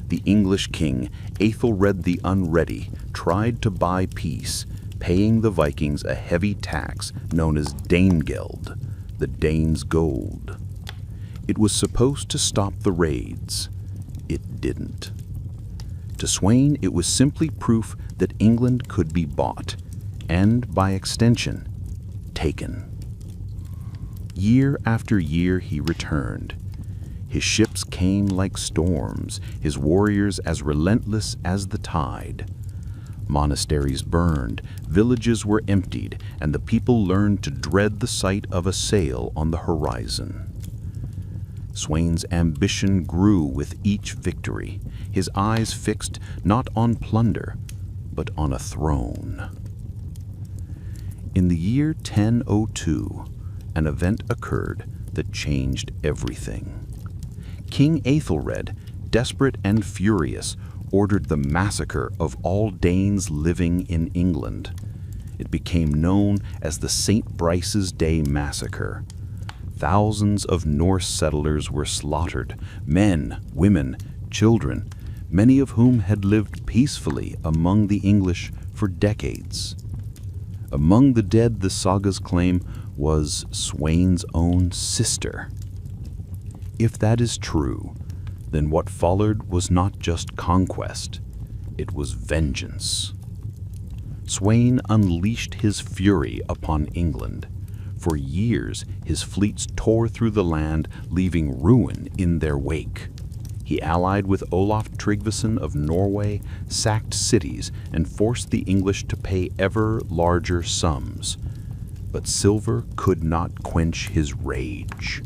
The English king, Aethelred the Unready, tried to buy peace, paying the Vikings a heavy tax known as Danegeld, the Danes' gold. It was supposed to stop the raids. It didn't. To Sweyn, it was simply proof that England could be bought, and by extension, taken. Year after year he returned. His ships came like storms, his warriors as relentless as the tide. Monasteries burned, villages were emptied, and the people learned to dread the sight of a sail on the horizon. Sweyn's ambition grew with each victory, his eyes fixed not on plunder, but on a throne. In the year 1002, an event occurred that changed everything. King Aethelred, desperate and furious, ordered the massacre of all Danes living in England. It became known as the St. Brice's Day Massacre. Thousands of Norse settlers were slaughtered, men, women, children, many of whom had lived peacefully among the English for decades. Among the dead, the saga's claim, was Sweyn's own sister. If that is true, then what followed was not just conquest, it was vengeance. Sweyn unleashed his fury upon England. For years, his fleets tore through the land, leaving ruin in their wake. He allied with Olaf Tryggvason of Norway, sacked cities, and forced the English to pay ever larger sums. But silver could not quench his rage.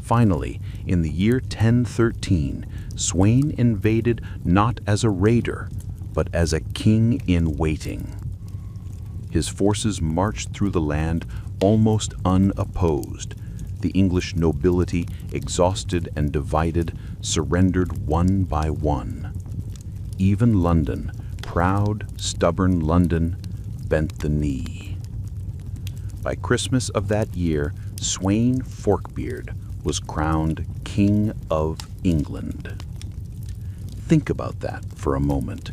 Finally, in the year 1013, Sweyn invaded not as a raider, but as a king in waiting. His forces marched through the land almost unopposed. The English nobility, exhausted and divided, surrendered one by one. Even London, proud, stubborn London, bent the knee. By Christmas of that year, Sweyn Forkbeard was crowned King of England. Think about that for a moment.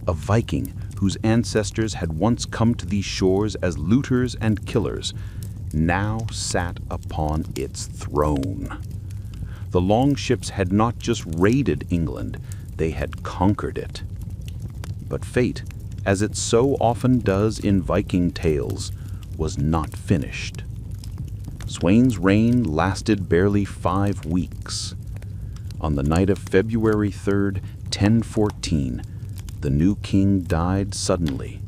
A Viking whose ancestors had once come to these shores as looters and killers, now sat upon its throne. The longships had not just raided England, they had conquered it. But fate, as it so often does in Viking tales, was not finished. Sweyn's reign lasted barely 5 weeks. On the night of February 3rd, 1014, the new king died suddenly.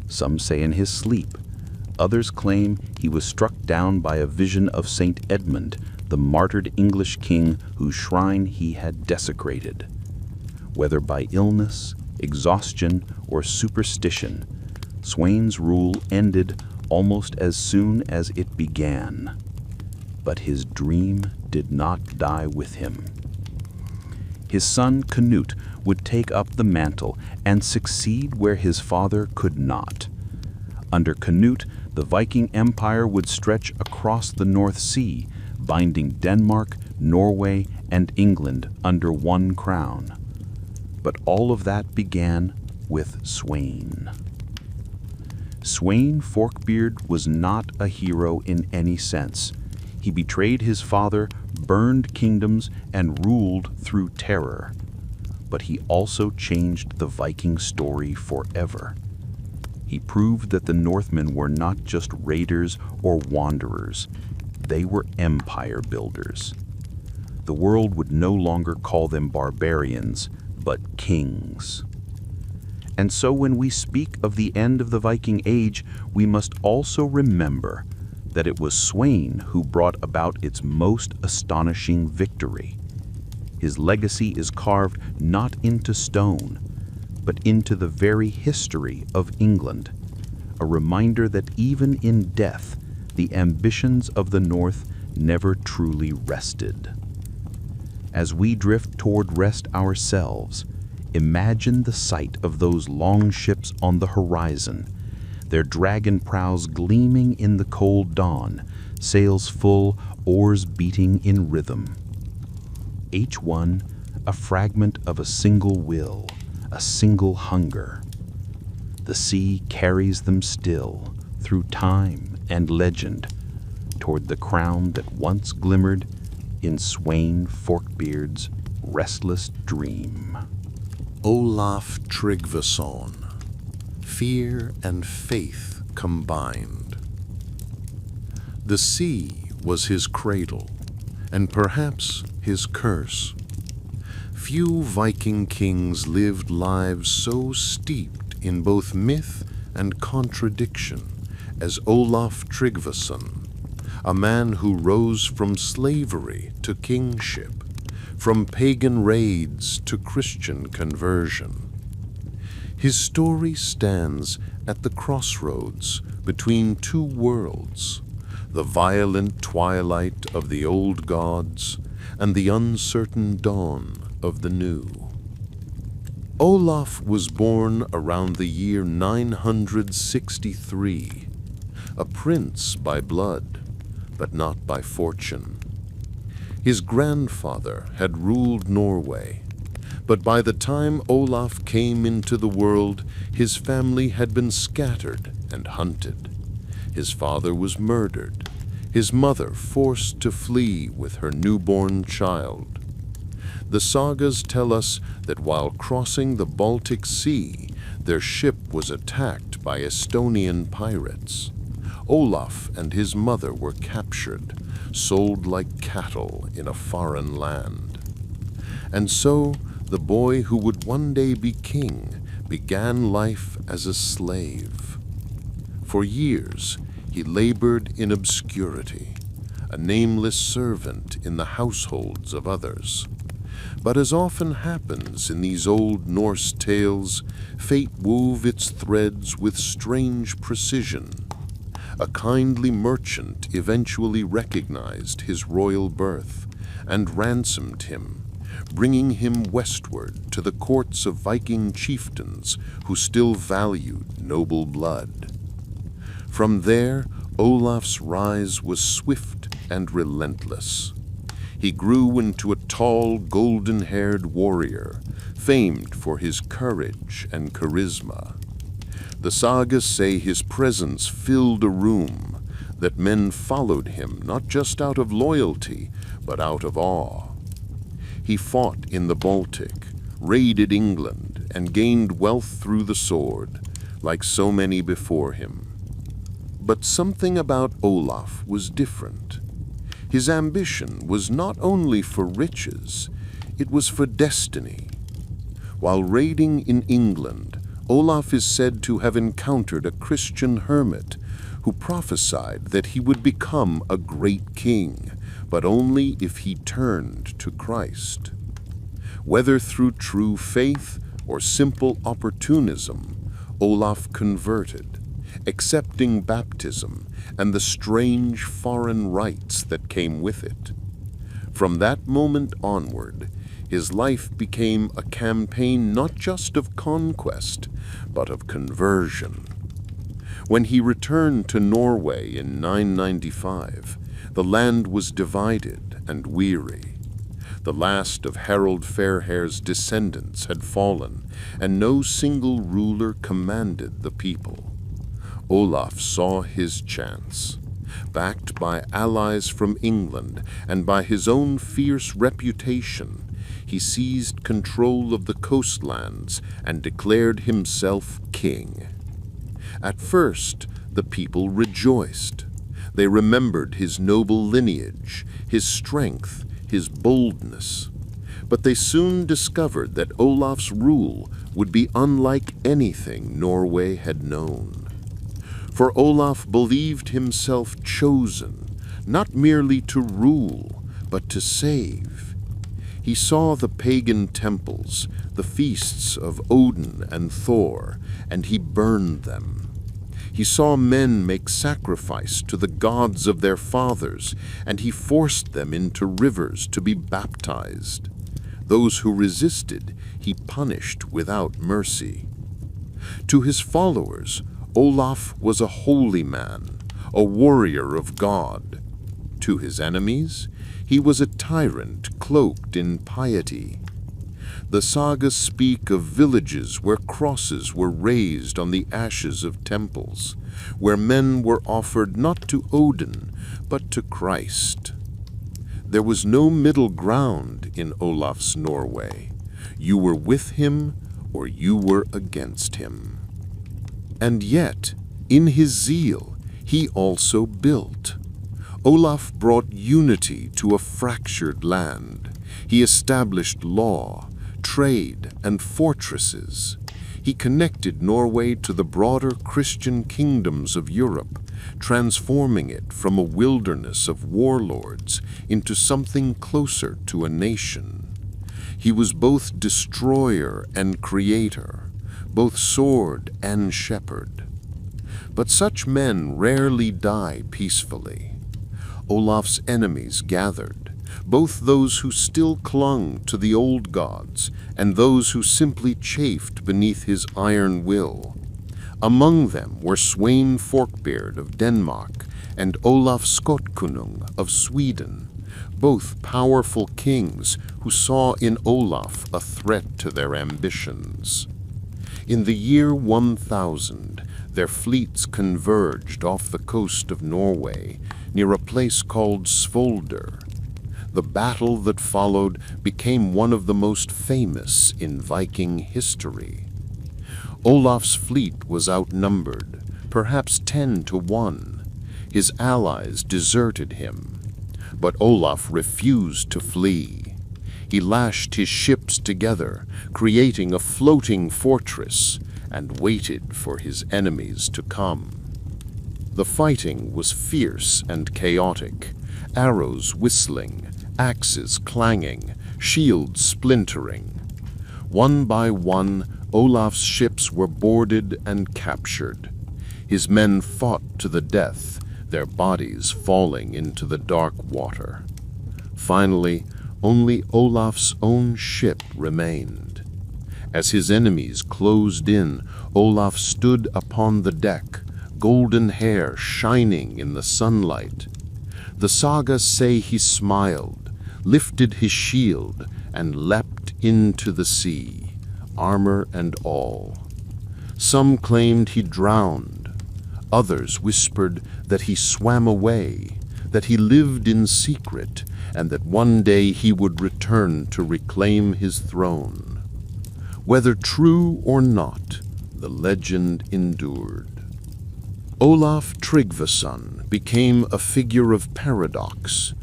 Some say in his sleep. Others claim he was struck down by a vision of Saint Edmund, the martyred English king whose shrine he had desecrated. Whether by illness, exhaustion, or superstition, Sweyn's rule ended almost as soon as it began. But his dream did not die with him. His son Canute would take up the mantle and succeed where his father could not. Under Canute, the Viking Empire would stretch across the North Sea, binding Denmark, Norway, and England under one crown. But all of that began with Sweyn. Sweyn Forkbeard was not a hero in any sense. He betrayed his father, burned kingdoms, and ruled through terror. But he also changed the Viking story forever. He proved that the Northmen were not just raiders or wanderers. They were empire builders. The world would no longer call them barbarians, but kings. And so when we speak of the end of the Viking Age, we must also remember that it was Sweyn who brought about its most astonishing victory. His legacy is carved not into stone, but into the very history of England, a reminder that even in death, the ambitions of the North never truly rested. As we drift toward rest ourselves, imagine the sight of those longships on the horizon, their dragon prows gleaming in the cold dawn, sails full, oars beating in rhythm. Each one a fragment of a single will, a single hunger. The sea carries them still, through time and legend, toward the crown that once glimmered in Sweyn Forkbeard's restless dream. Olaf Tryggvason, fear and faith combined. The sea was his cradle, and perhaps his curse. Few Viking kings lived lives so steeped in both myth and contradiction as Olaf Tryggvason, a man who rose from slavery to kingship, from pagan raids to Christian conversion. His story stands at the crossroads between two worlds, the violent twilight of the old gods and the uncertain dawn of the new. Olaf was born around the year 963, a prince by blood, but not by fortune. His grandfather had ruled Norway, but by the time Olaf came into the world, his family had been scattered and hunted. His father was murdered, his mother forced to flee with her newborn child. The sagas tell us that while crossing the Baltic Sea, their ship was attacked by Estonian pirates. Olaf and his mother were captured, sold like cattle in a foreign land. And so, the boy who would one day be king began life as a slave. For years, he labored in obscurity, a nameless servant in the households of others. But as often happens in these old Norse tales, fate wove its threads with strange precision. A kindly merchant eventually recognized his royal birth and ransomed him, bringing him westward to the courts of Viking chieftains who still valued noble blood. From there, Olaf's rise was swift and relentless. He grew into a tall, golden-haired warrior, famed for his courage and charisma. The sagas say his presence filled a room, that men followed him not just out of loyalty, but out of awe. He fought in the Baltic, raided England, and gained wealth through the sword, like so many before him. But something about Olaf was different. His ambition was not only for riches, it was for destiny. While raiding in England, Olaf is said to have encountered a Christian hermit who prophesied that he would become a great king, but only if he turned to Christ. Whether through true faith or simple opportunism, Olaf converted, accepting baptism and the strange foreign rites that came with it. From that moment onward, his life became a campaign not just of conquest, but of conversion. When he returned to Norway in 995, the land was divided and weary. The last of Harald Fairhair's descendants had fallen, and no single ruler commanded the people. Olaf saw his chance. Backed by allies from England and by his own fierce reputation, he seized control of the coastlands and declared himself king. At first, the people rejoiced. They remembered his noble lineage, his strength, his boldness. But they soon discovered that Olaf's rule would be unlike anything Norway had known. For Olaf believed himself chosen, not merely to rule, but to save. He saw the pagan temples, the feasts of Odin and Thor, and he burned them. He saw men make sacrifice to the gods of their fathers, and he forced them into rivers to be baptized. Those who resisted, he punished without mercy. To his followers, Olaf was a holy man, a warrior of God. To his enemies, he was a tyrant cloaked in piety. The sagas speak of villages where crosses were raised on the ashes of temples, where men were offered not to Odin, but to Christ. There was no middle ground in Olaf's Norway. You were with him or you were against him. And yet, in his zeal, he also built. Olaf brought unity to a fractured land. He established law, trade, and fortresses. He connected Norway to the broader Christian kingdoms of Europe, transforming it from a wilderness of warlords into something closer to a nation. He was both destroyer and creator, both sword and shepherd. But such men rarely die peacefully. Olaf's enemies gathered, both those who still clung to the old gods and those who simply chafed beneath his iron will. Among them were Sweyn Forkbeard of Denmark and Olaf Skotkonung of Sweden, both powerful kings who saw in Olaf a threat to their ambitions. In the year 1000, their fleets converged off the coast of Norway near a place called Svolder. The battle that followed became one of the most famous in Viking history. Olaf's fleet was outnumbered, perhaps 10 to 1. His allies deserted him, but Olaf refused to flee. He lashed his ships together, creating a floating fortress, and waited for his enemies to come. The fighting was fierce and chaotic, arrows whistling, axes clanging, shields splintering. One by one, Olaf's ships were boarded and captured. His men fought to the death, their bodies falling into the dark water. Finally, only Olaf's own ship remained. As his enemies closed in, Olaf stood upon the deck, golden hair shining in the sunlight. The sagas say he smiled, lifted his shield, and leapt into the sea, armor and all. Some claimed he drowned. Others whispered that he swam away, that he lived in secret, and that one day he would return to reclaim his throne. Whether true or not, the legend endured. Olaf Tryggvason became a figure of paradox.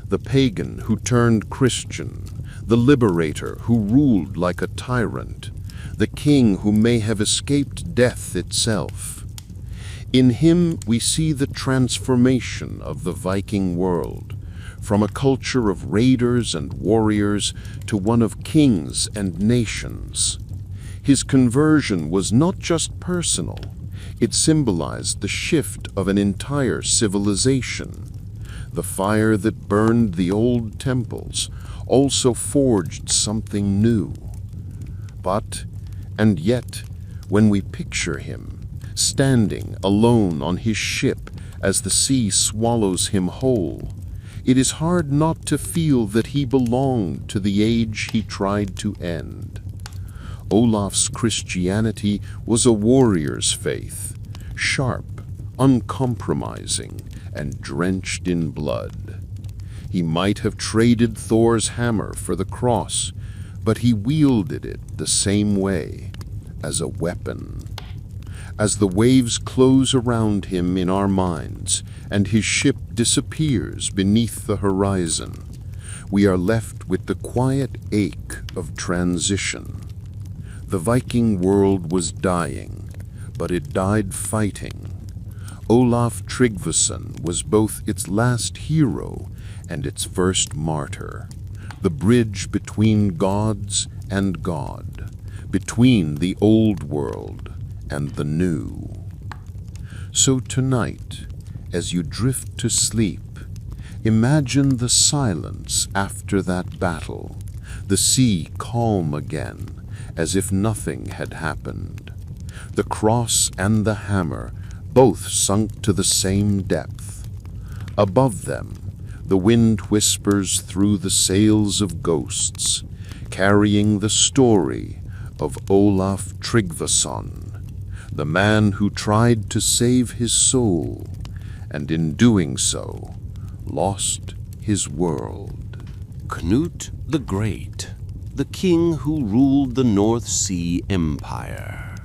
the pagan who turned Christian, the liberator who ruled like a tyrant, the king who may have escaped death itself. In him we see the transformation of the Viking world, from a culture of raiders and warriors to one of kings and nations. His conversion was not just personal, it symbolized the shift of an entire civilization. The fire that burned the old temples also forged something new. But, and yet, when we picture him, standing alone on his ship as the sea swallows him whole, it is hard not to feel that he belonged to the age he tried to end. Olaf's Christianity was a warrior's faith, sharp, uncompromising, and drenched in blood. He might have traded Thor's hammer for the cross, but he wielded it the same way, as a weapon. As the waves close around him in our minds, and his ship disappears beneath the horizon, we are left with the quiet ache of transition. The Viking world was dying, but it died fighting. Olaf Tryggvason was both its last hero and its first martyr, the bridge between gods and God, between the old world and the new. So tonight, as you drift to sleep, imagine the silence after that battle, the sea calm again, as if nothing had happened. The cross and the hammer both sunk to the same depth. Above them, the wind whispers through the sails of ghosts, carrying the story of Olaf Tryggvason, the man who tried to save his soul, and in doing so, lost his world. Knut the Great, the king who ruled the North Sea Empire.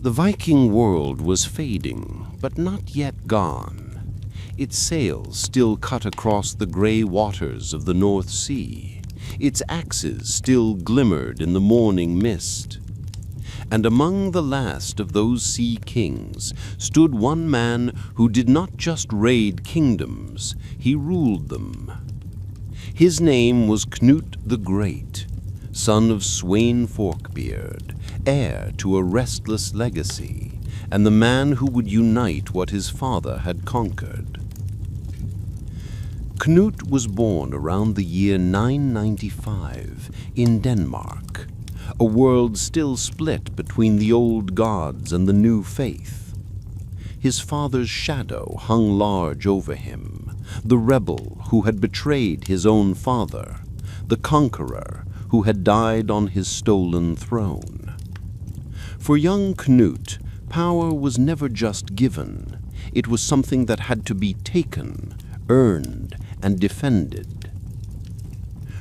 The Viking world was fading, but not yet gone. Its sails still cut across the gray waters of the North Sea. Its axes still glimmered in the morning mist. And among the last of those sea kings stood one man who did not just raid kingdoms, he ruled them. His name was Knut the Great, son of Sweyn Forkbeard, heir to a restless legacy, and the man who would unite what his father had conquered. Knut was born around the year 995 in Denmark, a world still split between the old gods and the new faith. His father's shadow hung large over him, the rebel who had betrayed his own father, the conqueror who had died on his stolen throne. For young Knut, power was never just given. It was something that had to be taken, earned, and defended.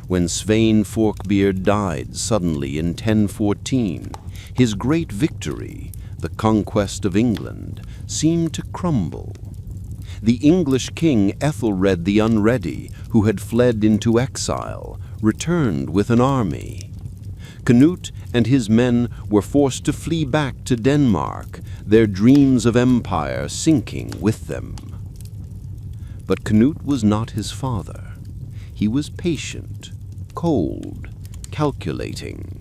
When Sweyn Forkbeard died suddenly in 1014, his great victory, the conquest of England, seemed to crumble. The English king Ethelred the Unready, who had fled into exile, returned with an army. Knut and his men were forced to flee back to Denmark, their dreams of empire sinking with them. But Knut was not his father. He was patient, cold, calculating.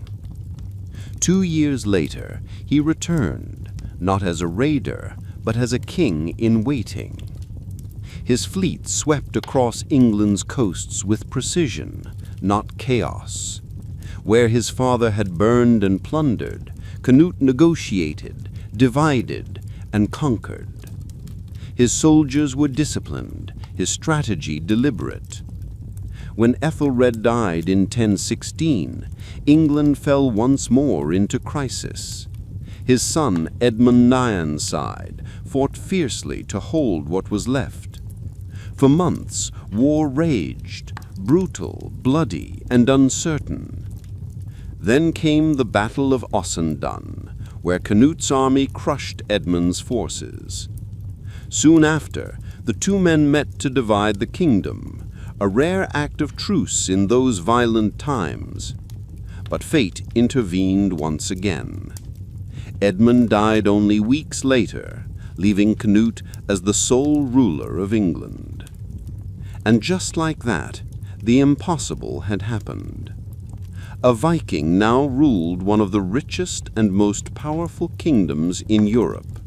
2 years later, he returned, not as a raider, but as a king in waiting. His fleet swept across England's coasts with precision, not chaos. Where his father had burned and plundered, Knut negotiated, divided, and conquered. His soldiers were disciplined, his strategy deliberate. When Ethelred died in 1016, England fell once more into crisis. His son Edmund Ironside fought fiercely to hold what was left. For months, war raged, brutal, bloody, and uncertain. Then came the Battle of Ossendun, where Knut's army crushed Edmund's forces. Soon after, The two men met to divide the kingdom, a rare act of truce in those violent times. But fate intervened once again. Edmund died only weeks later, leaving Canute as the sole ruler of England. And just like that, the impossible had happened. A Viking now ruled one of the richest and most powerful kingdoms in Europe.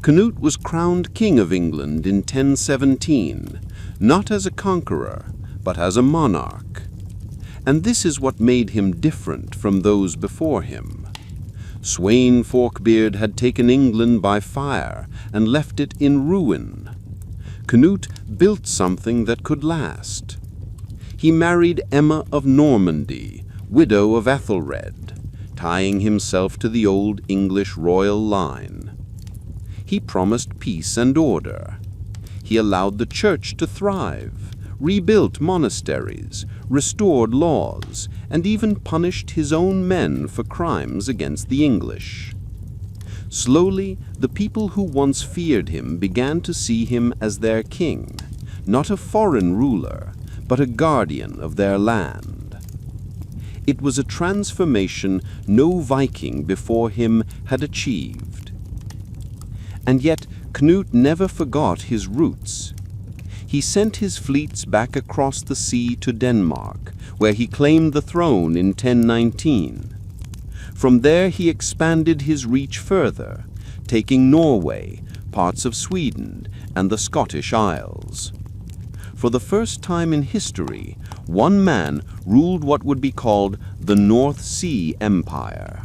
Canute was crowned King of England in 1017, not as a conqueror, but as a monarch. And this is what made him different from those before him. Sweyn Forkbeard had taken England by fire and left it in ruin. Canute built something that could last. He married Emma of Normandy, widow of Ethelred, tying himself to the old English royal line. He promised peace and order. He allowed the church to thrive, rebuilt monasteries, restored laws, and even punished his own men for crimes against the English. Slowly, the people who once feared him began to see him as their king, not a foreign ruler, but a guardian of their land. It was a transformation no Viking before him had achieved. And yet, Canute never forgot his roots. He sent his fleets back across the sea to Denmark, where he claimed the throne in 1019. From there he expanded his reach further, taking Norway, parts of Sweden, and the Scottish Isles. For the first time in history, one man ruled what would be called the North Sea Empire,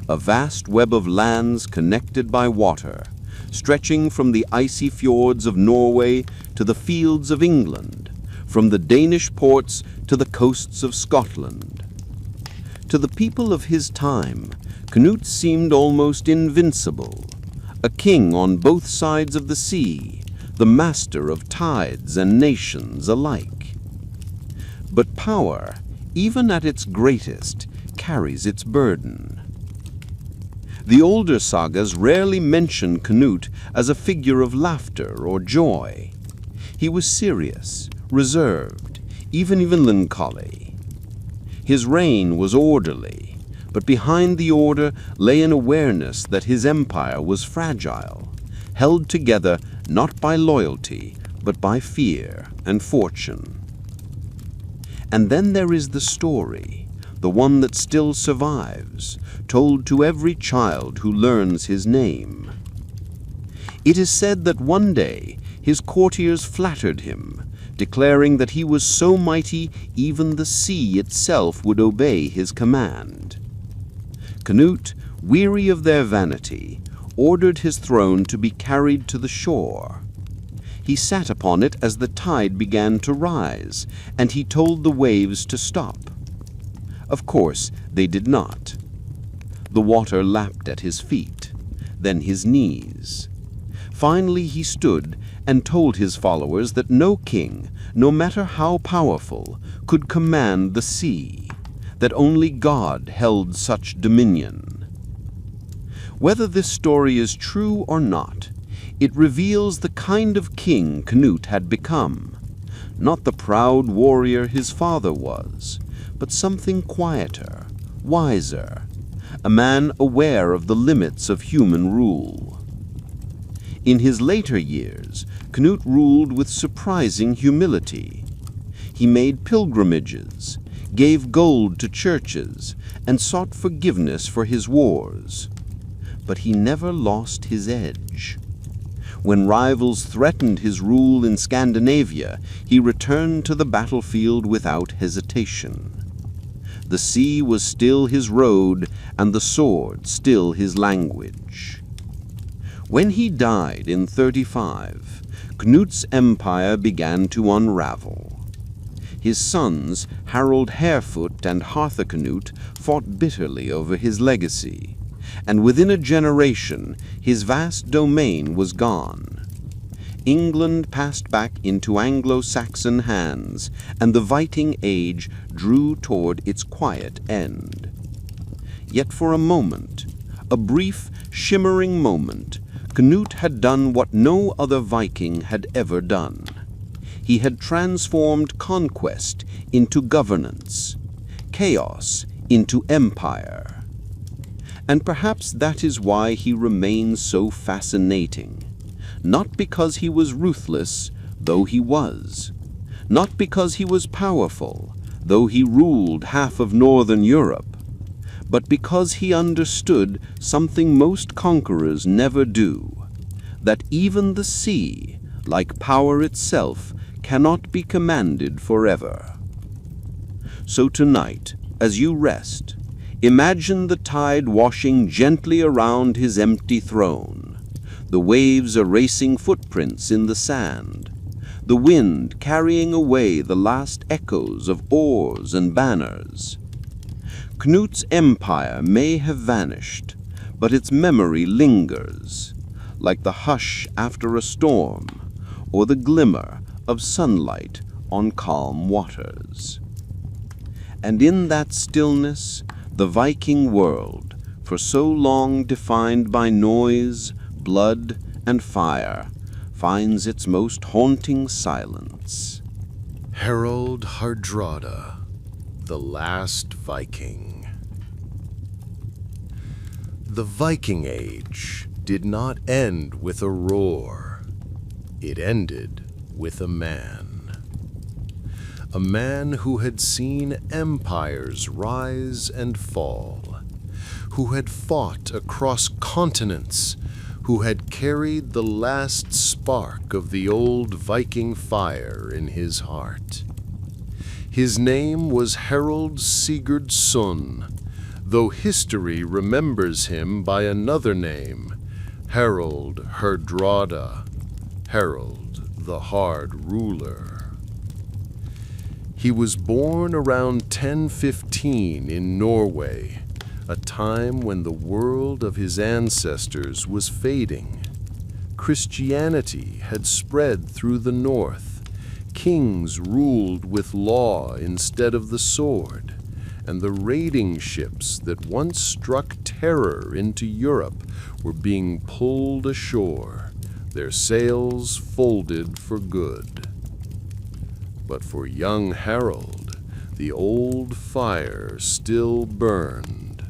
a vast web of lands connected by water, stretching from the icy fjords of Norway to the fields of England, from the Danish ports to the coasts of Scotland. To the people of his time, Canute seemed almost invincible, a king on both sides of the sea, the master of tides and nations alike. But power, even at its greatest, carries its burden. The older sagas rarely mention Canute as a figure of laughter or joy. He was serious, reserved, even melancholy. His reign was orderly, but behind the order lay an awareness that his empire was fragile, held together not by loyalty, but by fear and fortune. And then there is the story, the one that still survives, told to every child who learns his name. It is said that one day his courtiers flattered him, declaring that he was so mighty even the sea itself would obey his command. Canute, weary of their vanity, ordered his throne to be carried to the shore. He sat upon it as the tide began to rise, and he told the waves to stop. Of course, they did not. The water lapped at his feet, then his knees. Finally he stood and told his followers that no king, no matter how powerful, could command the sea, that only God held such dominion. Whether this story is true or not, it reveals the kind of king Canute had become, not the proud warrior his father was, but something quieter, wiser, a man aware of the limits of human rule. In his later years, Canute ruled with surprising humility. He made pilgrimages, gave gold to churches, and sought forgiveness for his wars. But he never lost his edge. When rivals threatened his rule in Scandinavia, he returned to the battlefield without hesitation. The sea was still his road, and the sword still his language. When he died in 35, Canute's empire began to unravel. His sons, Harold Harefoot and Harthacnut, fought bitterly over his legacy, and within a generation his vast domain was gone. England passed back into Anglo-Saxon hands, and the Viking Age drew toward its quiet end. Yet for a moment, a brief, shimmering moment, Knut had done what no other Viking had ever done. He had transformed conquest into governance, chaos into empire. And perhaps that is why he remains so fascinating. Not because he was ruthless, though he was. Not because he was powerful, though he ruled half of northern Europe. But because he understood something most conquerors never do, that even the sea, like power itself, cannot be commanded forever. So tonight, as you rest, imagine the tide washing gently around his empty throne, the waves erasing footprints in the sand, the wind carrying away the last echoes of oars and banners. Knut's empire may have vanished, but its memory lingers, like the hush after a storm, or the glimmer of sunlight on calm waters. And in that stillness, the Viking world, for so long defined by noise, blood, and fire, finds its most haunting silence. Harald Hardrada, the last Viking. The Viking Age did not end with a roar. It ended with a man. A man who had seen empires rise and fall, who had fought across continents, who had carried the last spark of the old Viking fire in his heart. His name was Harald Sigurdsson, though history remembers him by another name, Harald Hardrada, Harald the Hard Ruler. He was born around 1015 in Norway, a time when the world of his ancestors was fading. Christianity had spread through the north. Kings ruled with law instead of the sword, and the raiding ships that once struck terror into Europe were being pulled ashore, their sails folded for good. But for young Harald, the old fire still burned.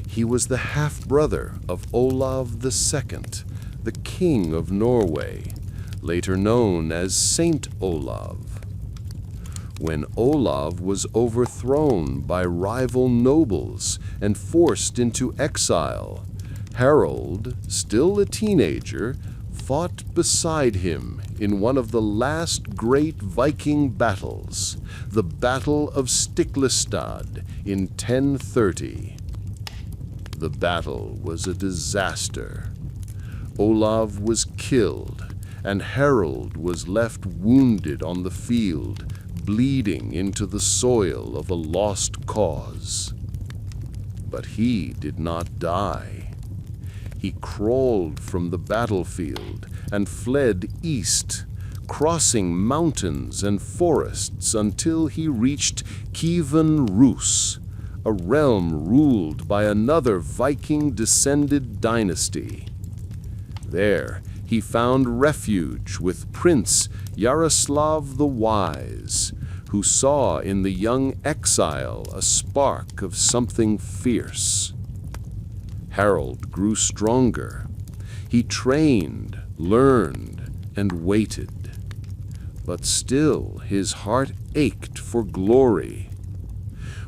He was the half-brother of Olav II, the King of Norway, later known as Saint Olav. When Olav was overthrown by rival nobles and forced into exile, Harald, still a teenager, fought beside him in one of the last great Viking battles, the Battle of Stiklestad in 1030. The battle was a disaster. Olav was killed, and Harald was left wounded on the field, bleeding into the soil of a lost cause. But he did not die. He crawled from the battlefield and fled east, crossing mountains and forests until he reached Kievan Rus, a realm ruled by another Viking-descended dynasty. There, he found refuge with Prince Yaroslav the Wise, who saw in the young exile a spark of something fierce. Harald grew stronger. He trained, learned, and waited. But still his heart ached for glory.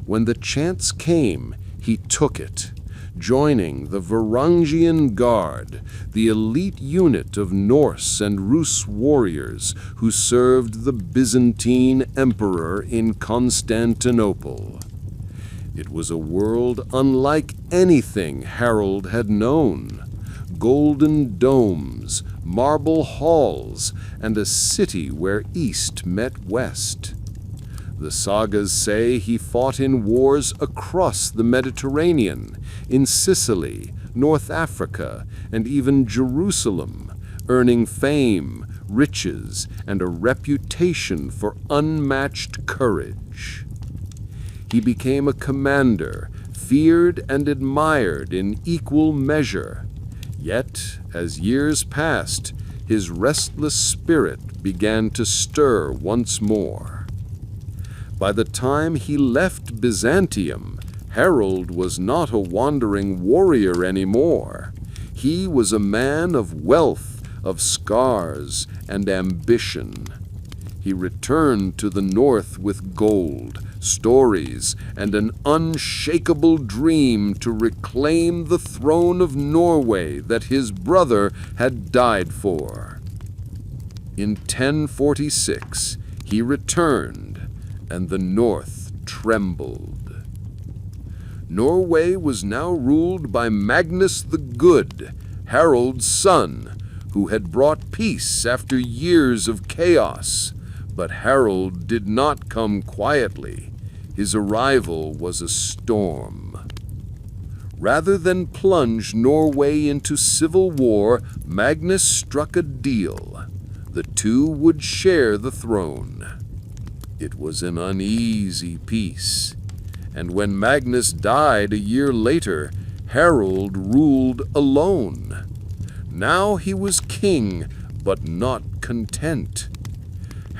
When the chance came, he took it, joining the Varangian Guard, the elite unit of Norse and Rus warriors who served the Byzantine Emperor in Constantinople. It was a world unlike anything Harald had known. Golden domes, marble halls, and a city where east met west. The sagas say he fought in wars across the Mediterranean, in Sicily, North Africa, and even Jerusalem, earning fame, riches, and a reputation for unmatched courage. He became a commander, feared and admired in equal measure. Yet, as years passed, his restless spirit began to stir once more. By the time he left Byzantium, Harold was not a wandering warrior anymore. He was a man of wealth, of scars, and ambition. He returned to the north with gold, stories, and an unshakable dream to reclaim the throne of Norway that his brother had died for. In 1046, he returned, and the north trembled. Norway was now ruled by Magnus the Good, Harold's son, who had brought peace after years of chaos. But Harold did not come quietly. His arrival was a storm. Rather than plunge Norway into civil war, Magnus struck a deal. The two would share the throne. It was an uneasy peace. And when Magnus died a year later, Harold ruled alone. Now he was king, but not content.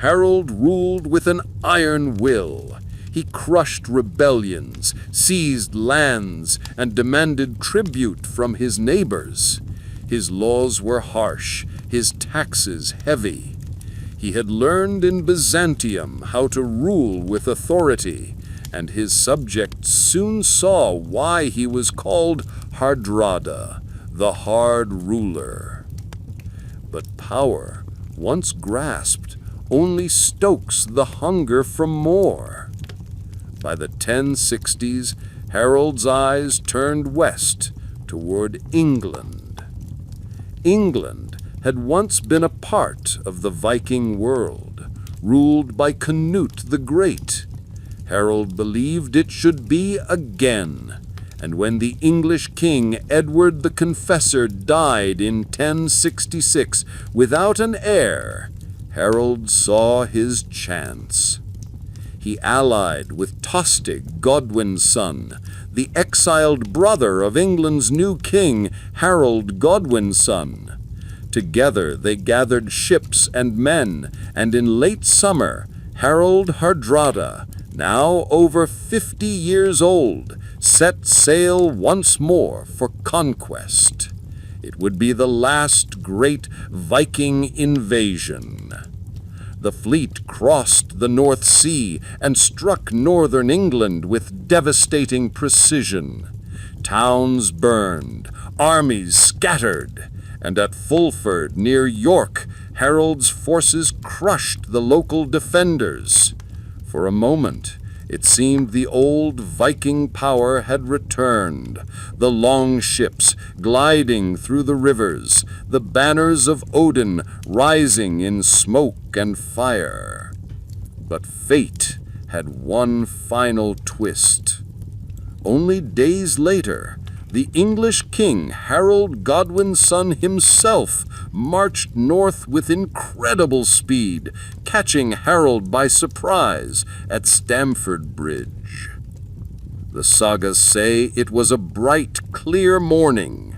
Harold ruled with an iron will. He crushed rebellions, seized lands, and demanded tribute from his neighbors. His laws were harsh, his taxes heavy. He had learned in Byzantium how to rule with authority, and his subjects soon saw why he was called Hardrada, the hard ruler. But power, once grasped, only stokes the hunger for more. By the 1060s, Harold's eyes turned west toward England. England had once been a part of the Viking world, ruled by Canute the Great. Harold believed it should be again, and when the English king Edward the Confessor died in 1066 without an heir, Harold saw his chance. He allied with Tostig, Godwin's son, the exiled brother of England's new king, Harold, Godwin's son. Together they gathered ships and men, and in late summer, Harold Hardrada, now over 50 years old, set sail once more for conquest. It would be the last great Viking invasion. The fleet crossed the North Sea and struck northern England with devastating precision. Towns burned, armies scattered, and at Fulford, near York, Harold's forces crushed the local defenders. For a moment, it seemed the old Viking power had returned, the longships gliding through the rivers, the banners of Odin rising in smoke and fire. But fate had one final twist. Only days later, the English king, Harold, Godwin's son himself, marched north with incredible speed, catching Harold by surprise at Stamford Bridge. The sagas say it was a bright, clear morning.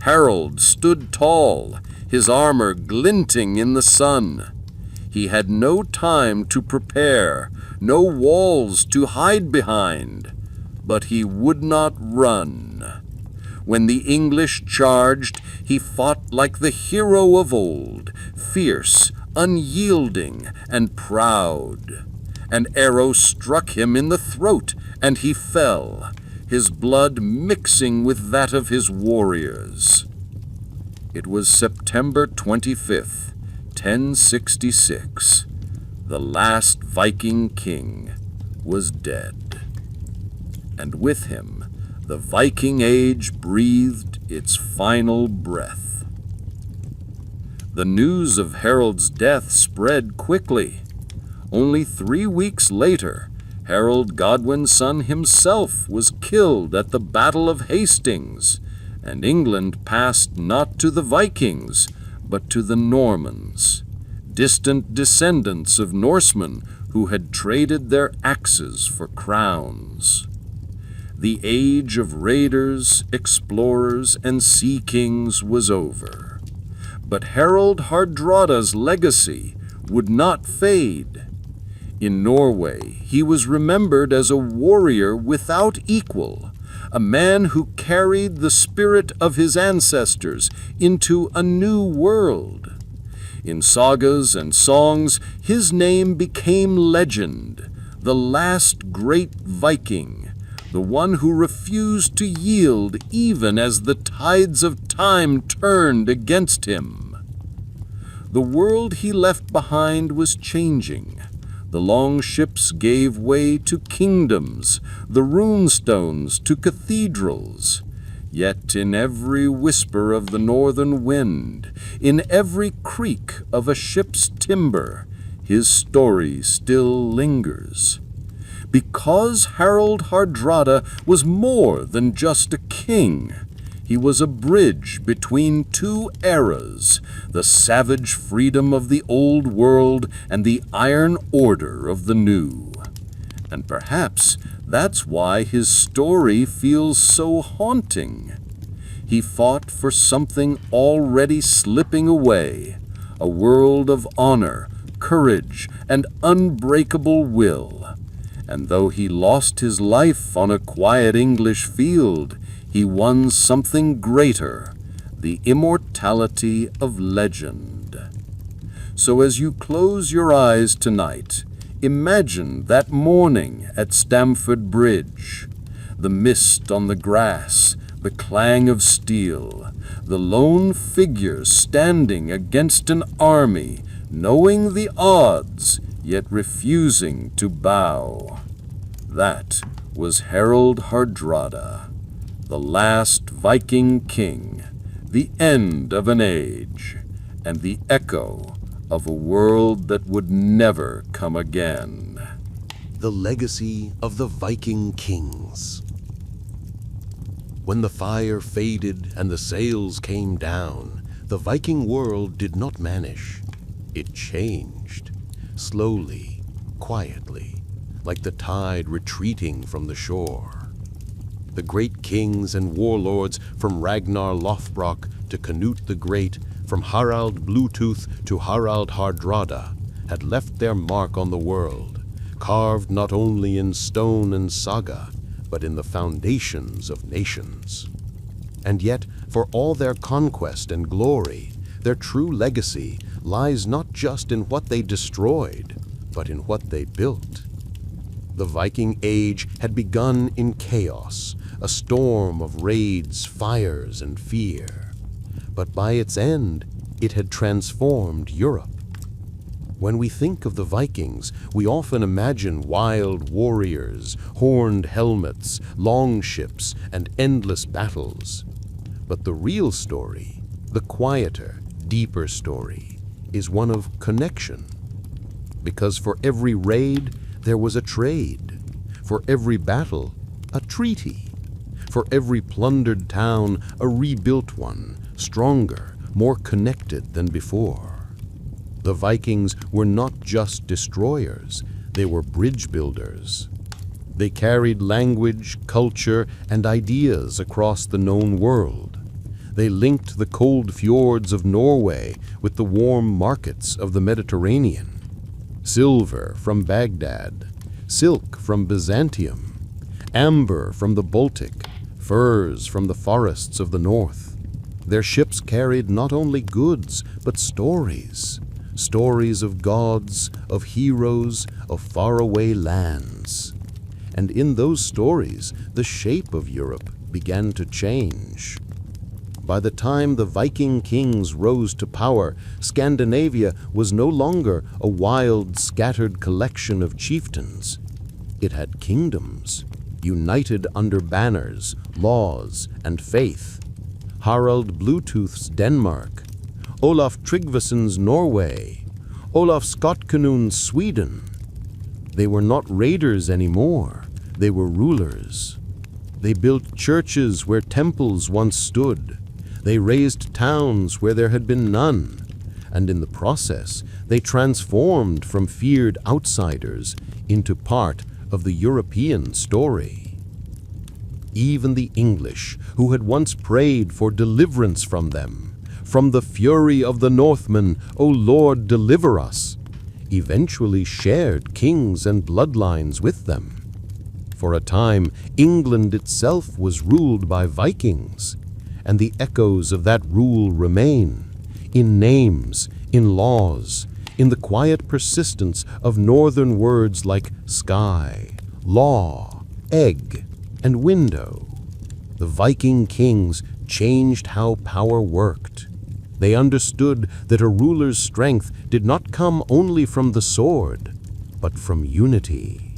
Harold stood tall, his armor glinting in the sun. He had no time to prepare, no walls to hide behind, but he would not run. When the English charged, he fought like the hero of old, fierce, unyielding, and proud. An arrow struck him in the throat, and he fell, his blood mixing with that of his warriors. It was September 25th, 1066. The last Viking king was dead. And with him, the Viking Age breathed its final breath. The news of Harold's death spread quickly. Only 3 weeks later, Harold, Godwin's son himself, was killed at the Battle of Hastings, and England passed not to the Vikings, but to the Normans, distant descendants of Norsemen who had traded their axes for crowns. The age of raiders, explorers, and sea kings was over. But Harald Hardrada's legacy would not fade. In Norway, he was remembered as a warrior without equal, a man who carried the spirit of his ancestors into a new world. In sagas and songs, his name became legend, the last great Viking, the one who refused to yield even as the tides of time turned against him. The world he left behind was changing. The longships gave way to kingdoms, the runestones to cathedrals. Yet in every whisper of the northern wind, in every creak of a ship's timber, his story still lingers. Because Harald Hardrada was more than just a king. He was a bridge between two eras, the savage freedom of the old world and the iron order of the new. And perhaps that's why his story feels so haunting. He fought for something already slipping away, a world of honor, courage, and unbreakable will. And though he lost his life on a quiet English field, he won something greater, the immortality of legend. So as you close your eyes tonight, imagine that morning at Stamford Bridge, the mist on the grass, the clang of steel, the lone figure standing against an army, knowing the odds, yet refusing to bow. That was Harald Hardrada, the last Viking king, the end of an age, and the echo of a world that would never come again. The legacy of the Viking kings. When the fire faded and the sails came down, the Viking world did not vanish. It changed, slowly, quietly, like the tide retreating from the shore. The great kings and warlords, from Ragnar Lothbrok to Canute the Great, from Harald Bluetooth to Harald Hardrada, had left their mark on the world, carved not only in stone and saga, but in the foundations of nations. And yet, for all their conquest and glory, their true legacy lies not just in what they destroyed, but in what they built. The Viking Age had begun in chaos, a storm of raids, fires, and fear. But by its end, it had transformed Europe. When we think of the Vikings, we often imagine wild warriors, horned helmets, longships, and endless battles. But the real story, the quieter, deeper story, is one of connection. Because for every raid, there was a trade. For every battle, a treaty. For every plundered town, a rebuilt one, stronger, more connected than before. The Vikings were not just destroyers, they were bridge builders. They carried language, culture, and ideas across the known world. They linked the cold fjords of Norway with the warm markets of the Mediterranean. Silver from Baghdad, silk from Byzantium, amber from the Baltic, furs from the forests of the north. Their ships carried not only goods, but stories. Stories of gods, of heroes, of faraway lands. And in those stories, the shape of Europe began to change. By the time the Viking kings rose to power, Scandinavia was no longer a wild, scattered collection of chieftains. It had kingdoms, united under banners, laws, and faith. Harald Bluetooth's Denmark, Olaf Tryggvason's Norway, Olaf Skotkonung's Sweden. They were not raiders anymore, they were rulers. They built churches where temples once stood. They raised towns where there had been none. And in the process, they transformed from feared outsiders into part of the European story. even the English, who had once prayed for deliverance from them, from the fury of the Northmen, O Lord, deliver us, eventually shared kings and bloodlines with them. For a time, England itself was ruled by Vikings, and the echoes of that rule remain in names, in laws, in the quiet persistence of northern words like sky, law, egg, and window. The Viking kings changed how power worked. They understood that a ruler's strength did not come only from the sword, but from unity.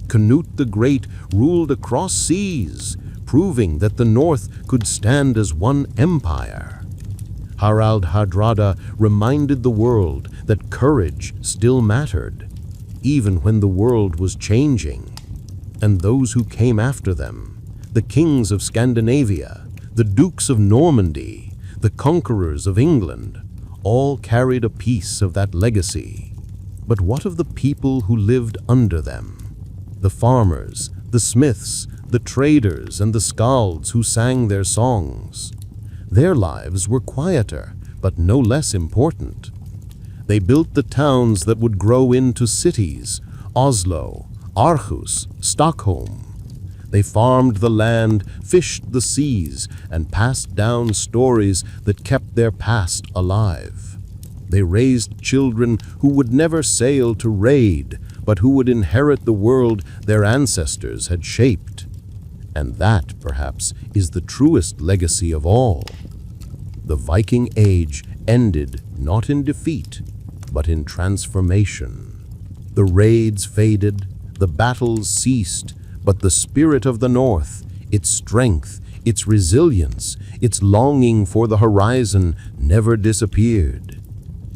Canute the Great ruled across seas, proving that the North could stand as one empire. Harald Hardrada reminded the world that courage still mattered, even when the world was changing. And those who came after them, the kings of Scandinavia, the dukes of Normandy, the conquerors of England, all carried a piece of that legacy. But what of the people who lived under them? The farmers, the smiths, the traders, and the skalds who sang their songs. Their lives were quieter, but no less important. They built the towns that would grow into cities: Oslo, Aarhus, Stockholm. They farmed the land, fished the seas, and passed down stories that kept their past alive. They raised children who would never sail to raid, but who would inherit the world their ancestors had shaped. And that, perhaps, is the truest legacy of all. The Viking Age ended not in defeat, but in transformation. The raids faded, the battles ceased, but the spirit of the North, its strength, its resilience, its longing for the horizon never disappeared.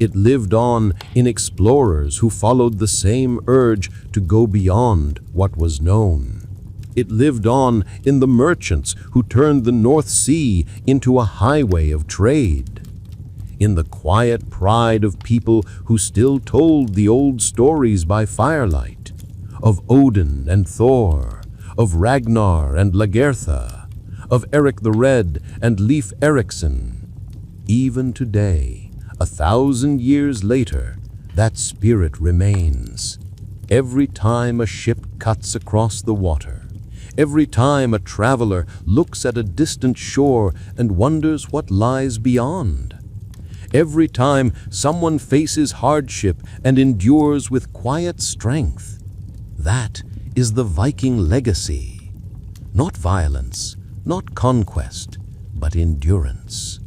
It lived on in explorers who followed the same urge to go beyond what was known. It lived on in the merchants who turned the North Sea into a highway of trade. In the quiet pride of people who still told the old stories by firelight, of Odin and Thor, of Ragnar and Lagertha, of Eric the Red and Leif Erikson. Even today, 1,000 years later, that spirit remains. Every time a ship cuts across the water, every time a traveler looks at a distant shore and wonders what lies beyond, every time someone faces hardship and endures with quiet strength, that is the Viking legacy. Not violence, not conquest, but endurance.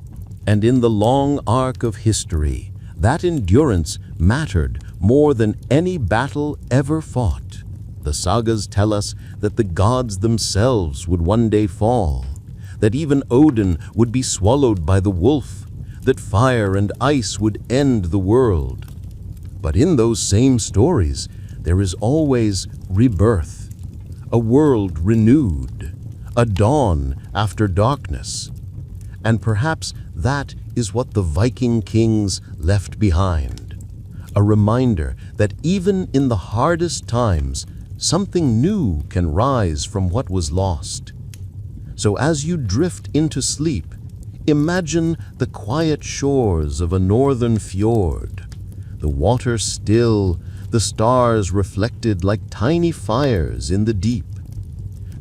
And in the long arc of history, that endurance mattered more than any battle ever fought. The sagas tell us that the gods themselves would one day fall, that even Odin would be swallowed by the wolf, that fire and ice would end the world. But in those same stories, there is always rebirth, a world renewed, a dawn after darkness. And perhaps that is what the Viking kings left behind, a reminder that even in the hardest times, something new can rise from what was lost. So as you drift into sleep, imagine the quiet shores of a northern fjord, the water still, the stars reflected like tiny fires in the deep,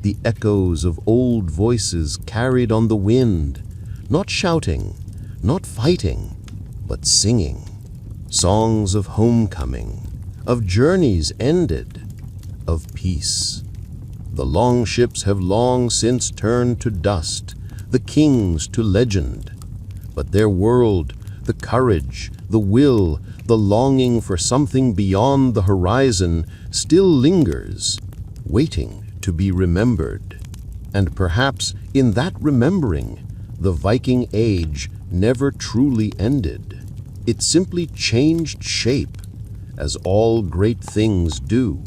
the echoes of old voices carried on the wind, not shouting, not fighting, but singing. Songs of homecoming, of journeys ended, of peace. The longships have long since turned to dust, the kings to legend. But their world, the courage, the will, the longing for something beyond the horizon still lingers, waiting to be remembered. And perhaps in that remembering, the Viking Age never truly ended. It simply changed shape, as all great things do.